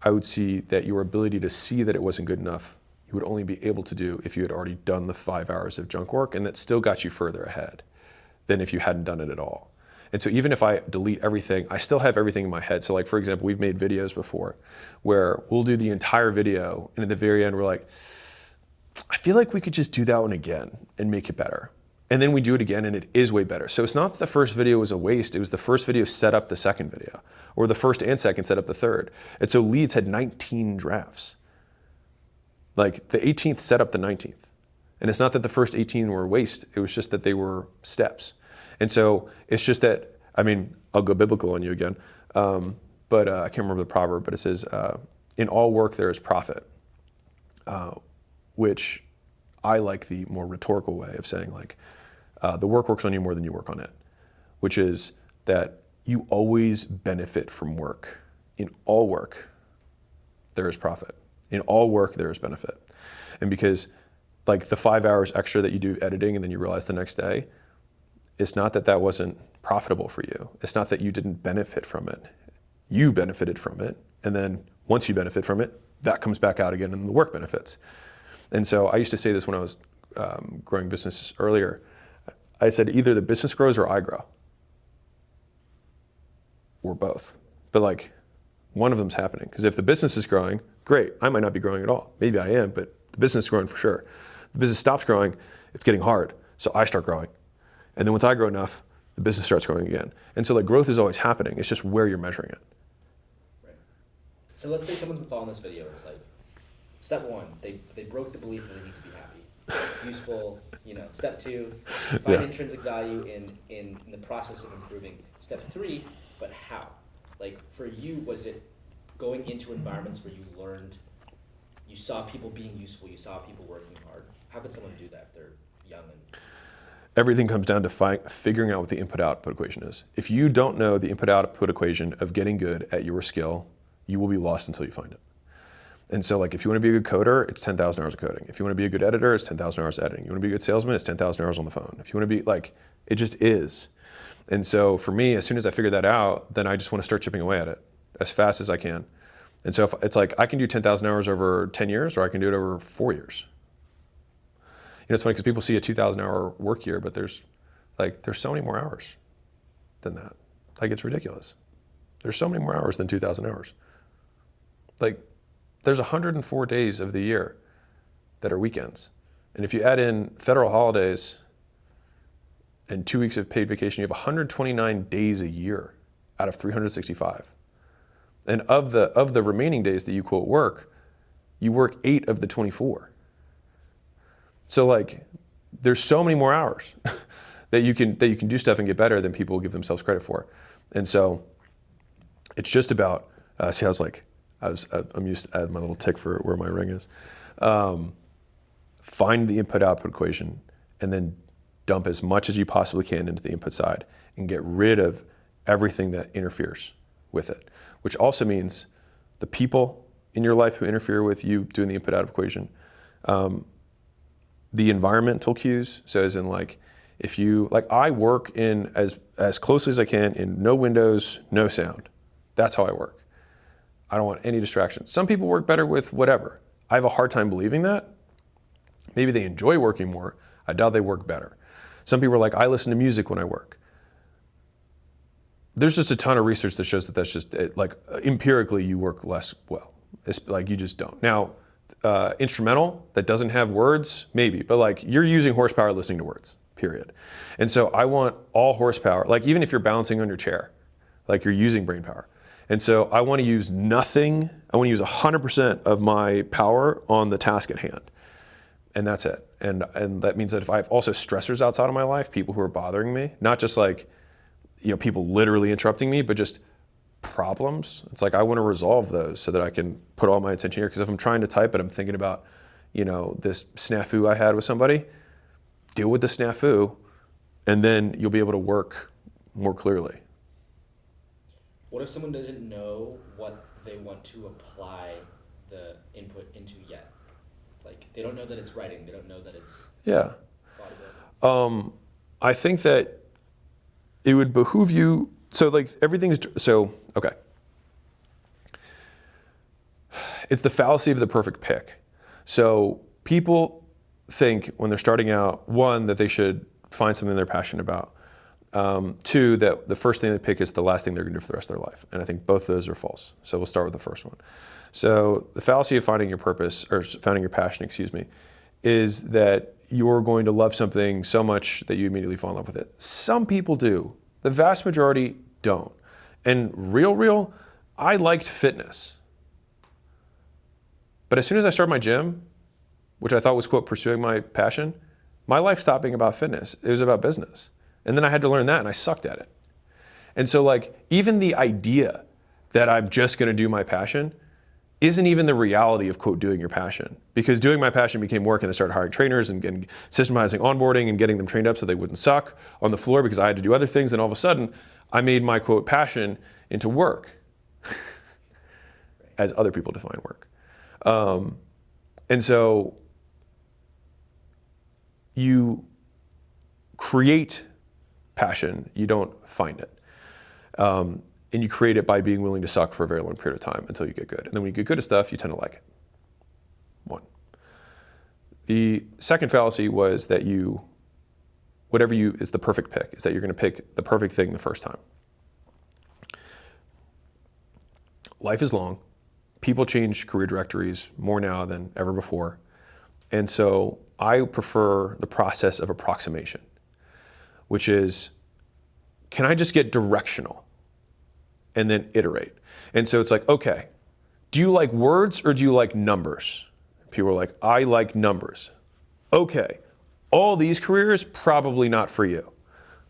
I would see that your ability to see that it wasn't good enough, you would only be able to do if you had already done the 5 hours of junk work, and that still got you further ahead than if you hadn't done it at all. And so even if I delete everything, I still have everything in my head. So for example, we've made videos before where we'll do the entire video, and at the very end, we're I feel like we could just do that one again and make it better. And then we do it again, and it is way better. So it's not that the first video was a waste. It was the first video set up the second video, or the first and second set up the third. And so Leeds had 19 drafts. The 18th set up the 19th. And it's not that the first 18 were a waste, it was just that they were steps. And so it's just that, I mean, I'll go biblical on you again, but I can't remember the proverb, but it says, in all work there is profit, which I like the more rhetorical way of saying like, the work works on you more than you work on it, which is that you always benefit from work. In all work, there is profit. In all work, there is benefit. And because like the 5 hours extra that you do editing and then you realize the next day, it's not that that wasn't profitable for you. It's not that you didn't benefit from it. You benefited from it. And then once you benefit from it, that comes back out again and the work benefits. And so I used to say this when I was growing business earlier. I said either the business grows or I grow. Or both. But like one of them's happening. Because if the business is growing, great. I might not be growing at all. Maybe I am, but the business is growing for sure. If the business stops growing, it's getting hard. So I start growing. And then once I grow enough, the business starts growing again. And so like growth is always happening. It's just where you're measuring it. Right. So let's say someone's been following this video. It's like, step one, they broke the belief that they need to be happy. It's useful, Step two, find intrinsic value in the process of improving. Step three, but how? Like for you, was it going into environments where you saw people being useful, you saw people working hard? How could someone do that if they're young and... Everything comes down to figuring out what the input-output equation is. If you don't know the input-output equation of getting good at your skill, you will be lost until you find it. And so like if you want to be a good coder, it's 10,000 hours of coding. If you want to be a good editor, it's 10,000 hours of editing. You want to be a good salesman, it's 10,000 hours on the phone. If you want to be like, it just is. And so for me, as soon as I figure that out, then I just want to start chipping away at it as fast as I can. And so if it's like, I can do 10,000 hours over 10 years, or I can do it over 4 years. It's funny because people see a 2,000 hour work year, but there's so many more hours than that. Like it's ridiculous. There's so many more hours than 2,000 hours. Like there's 104 days of the year that are weekends. And if you add in federal holidays and 2 weeks of paid vacation, you have 129 days a year out of 365. And of the remaining days that you quote work, you work 8 of the 24. So like, there's so many more hours that you can do stuff and get better than people give themselves credit for. And so it's just about, I'm used to add my little tick for where my ring is. Find the input-output equation and then dump as much as you possibly can into the input side and get rid of everything that interferes with it, which also means the people in your life who interfere with you doing the input-output equation, the environmental cues. So as in like, if you, like I work in as closely as I can in no windows, no sound. That's how I work. I don't want any distractions. Some people work better with whatever. I have a hard time believing that. Maybe they enjoy working more. I doubt they work better. Some people are like, I listen to music when I work. There's just a ton of research that shows that that's just, like empirically you work less well. It's like you just don't. Now, instrumental that doesn't have words, maybe, but like you're using horsepower listening to words, period. And so I want all horsepower, like even if you're balancing on your chair, like you're using brain power. And so I want to use nothing, I want to use 100% of my power on the task at hand. And that's it. And that means that if I have also stressors outside of my life, people who are bothering me, not just like, people literally interrupting me, but just problems. It's like I want to resolve those so that I can put all my attention here. Because if I'm trying to type but I'm thinking about, this snafu I had with somebody, deal with the snafu, and then you'll be able to work more clearly. What if someone doesn't know what they want to apply the input into yet? Like they don't know that it's writing, they don't know that it's bodybuilding. I think that it would behoove you. So like okay. It's the fallacy of the perfect pick. So people think when they're starting out, one, that they should find something they're passionate about. Two, that the first thing they pick is the last thing they're gonna do for the rest of their life. And I think both of those are false. So we'll start with the first one. So the fallacy of finding your purpose, or finding your passion, is that you're going to love something so much that you immediately fall in love with it. Some people do. The vast majority don't. And real, I liked fitness. But as soon as I started my gym, which I thought was, quote, pursuing my passion, my life stopped being about fitness. It was about business. And then I had to learn that, and I sucked at it. And so, like, even the idea that I'm just going to do my passion isn't even the reality of, quote, doing your passion. Because doing my passion became work, and I started hiring trainers and getting, systematizing onboarding and getting them trained up so they wouldn't suck on the floor because I had to do other things. And all of a sudden, I made my, quote, passion into work, as other people define work. And so you create passion, you don't find it. And you create it by being willing to suck for a very long period of time until you get good. And then when you get good at stuff, you tend to like it. One. The second fallacy was that is the perfect pick, is that you're going to pick the perfect thing the first time. Life is long. People change career directories more now than ever before. And so I prefer the process of approximation, which is, can I just get directional and then iterate? And so it's like, okay, do you like words or do you like numbers? People are like, I like numbers. Okay, all these careers, probably not for you.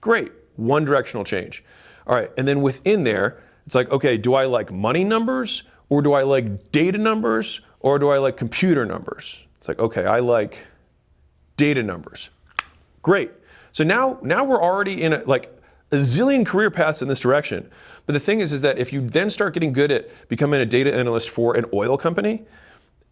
Great, one directional change. All right, and then within there, it's like, okay, do I like money numbers or do I like data numbers or do I like computer numbers? It's like, okay, I like data numbers. Great. So now we're already in a zillion career paths in this direction. But the thing is that if you then start getting good at becoming a data analyst for an oil company,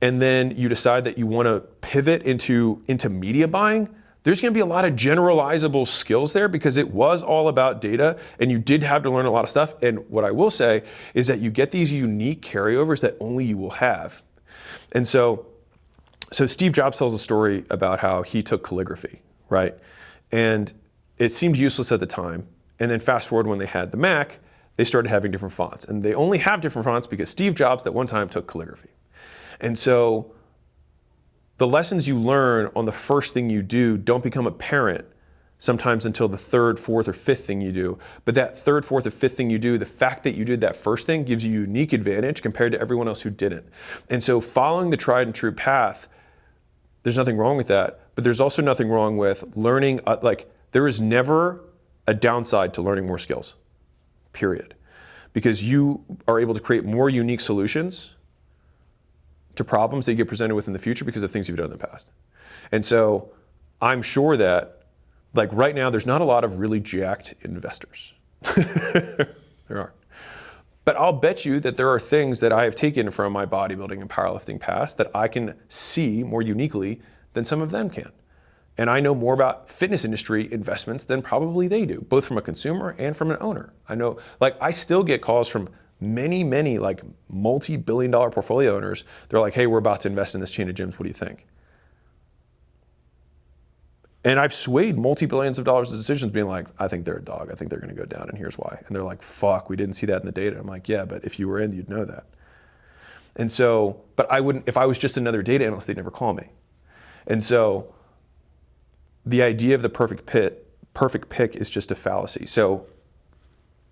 and then you decide that you want to pivot into media buying, there's going to be a lot of generalizable skills there because it was all about data and you did have to learn a lot of stuff. And what I will say is that you get these unique carryovers that only you will have. And so Steve Jobs tells a story about how he took calligraphy, right? And it seemed useless at the time. And then fast forward when they had the Mac, they started having different fonts. And they only have different fonts because Steve Jobs at one time took calligraphy. And so the lessons you learn on the first thing you do don't become apparent sometimes until the third, fourth, or fifth thing you do. But that third, fourth, or fifth thing you do, the fact that you did that first thing gives you a unique advantage compared to everyone else who didn't. And so following the tried and true path, there's nothing wrong with that. But there's also nothing wrong with learning, there is never a downside to learning more skills, period. Because you are able to create more unique solutions to problems that you get presented with in the future because of things you've done in the past. And so I'm sure that, right now, there's not a lot of really jacked investors. There aren't. But I'll bet you that there are things that I have taken from my bodybuilding and powerlifting past that I can see more uniquely than some of them can. And I know more about fitness industry investments than probably they do, both from a consumer and from an owner. I know, I still get calls from many, multi-billion-dollar portfolio owners. They're like, hey, we're about to invest in this chain of gyms. What do you think? And I've swayed multi-billions of dollars of decisions being like, I think they're a dog. I think they're going to go down, and here's why. And they're like, fuck, we didn't see that in the data. I'm like, yeah, but if you were in, you'd know that. And so, but I wouldn't, if I was just another data analyst, they'd never call me. And so the idea of the perfect pick is just a fallacy. So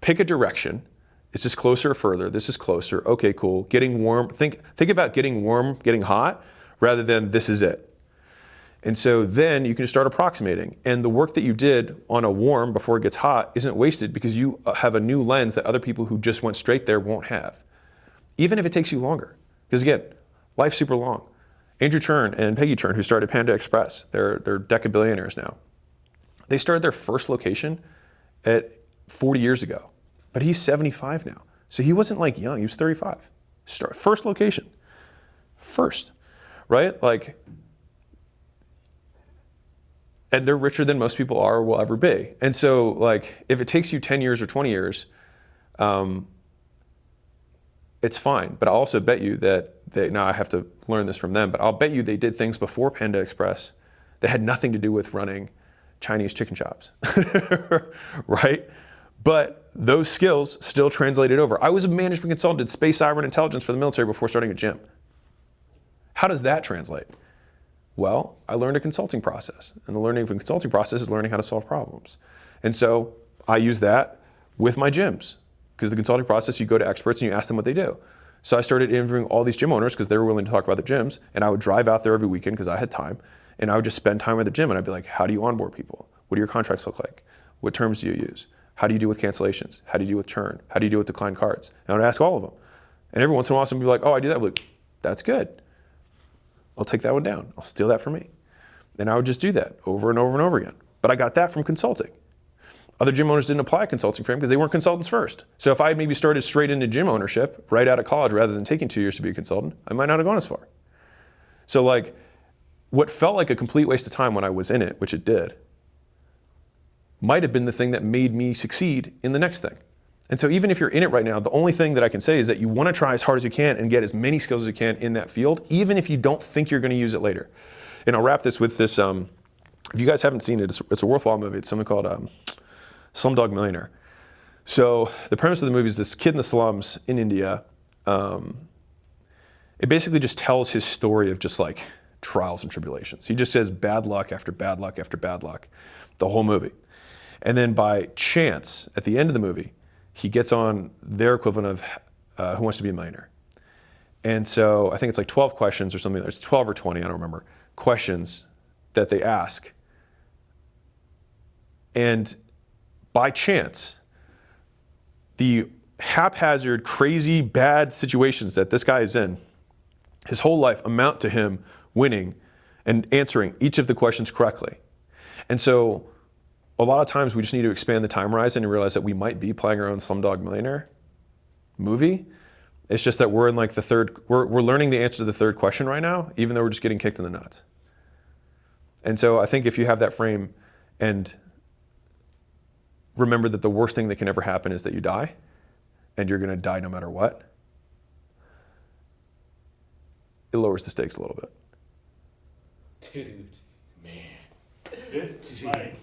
pick a direction. Is this closer or further? This is closer. Okay, cool. Getting warm. Think about getting warm, getting hot, rather than this is it. And so then you can start approximating. And the work that you did on a warm before it gets hot isn't wasted because you have a new lens that other people who just went straight there won't have. Even if it takes you longer. Because again, life's super long. Andrew Chern and Peggy Chern, who started Panda Express, they're decabillionaires now. They started their first location at 40 years ago. But he's 75 now. So he wasn't young, he was 35. First location. First, right? And they're richer than most people are or will ever be. And so if it takes you 10 years or 20 years, it's fine. But I'll also bet you that now I have to learn this from them, but I'll bet you they did things before Panda Express that had nothing to do with running Chinese chicken shops, right? But those skills still translated over. I was a management consultant, did space, cyber, and intelligence for the military before starting a gym. How does that translate? Well, I learned a consulting process. And the learning of a consulting process is learning how to solve problems. And so I use that with my gyms. Because the consulting process, you go to experts and you ask them what they do. So I started interviewing all these gym owners because they were willing to talk about their gyms. And I would drive out there every weekend because I had time. And I would just spend time at the gym and I'd be like, how do you onboard people? What do your contracts look like? What terms do you use? How do you deal with cancellations? How do you deal with churn? How do you deal with declined cards? And I would ask all of them. And every once in a while, somebody would be like, oh, I do that. I'd be like, that's good. I'll take that one down. I'll steal that from me. And I would just do that over and over and over again. But I got that from consulting. Other gym owners didn't apply consulting for him because they weren't consultants first. So if I had maybe started straight into gym ownership right out of college rather than taking 2 years to be a consultant, I might not have gone as far. So like, what felt like a complete waste of time when I was in it, which it did, might have been the thing that made me succeed in the next thing. And so even if you're in it right now, the only thing that I can say is that you want to try as hard as you can and get as many skills as you can in that field, even if you don't think you're going to use it later. And I'll wrap this with this, if you guys haven't seen it, it's a worthwhile movie. It's something called Slumdog Millionaire. So the premise of the movie is this kid in the slums in India. It basically just tells his story of just like trials and tribulations. He just says bad luck after bad luck after bad luck, the whole movie. And then by chance, at the end of the movie, he gets on their equivalent of Who Wants to Be a Millionaire. And so I think it's like 12 questions or something. It's 12 or 20, I don't remember, questions that they ask. And by chance, the haphazard, crazy, bad situations that this guy is in, his whole life amount to him winning and answering each of the questions correctly. And so a lot of times we just need to expand the time horizon and realize that we might be playing our own Slumdog Millionaire movie. It's just that we're in like we're learning the answer to the third question right now, even though we're just getting kicked in the nuts. And so I think if you have that frame and remember that the worst thing that can ever happen is that you die, and you're gonna die no matter what, it lowers the stakes a little bit. Dude. Man. It's like,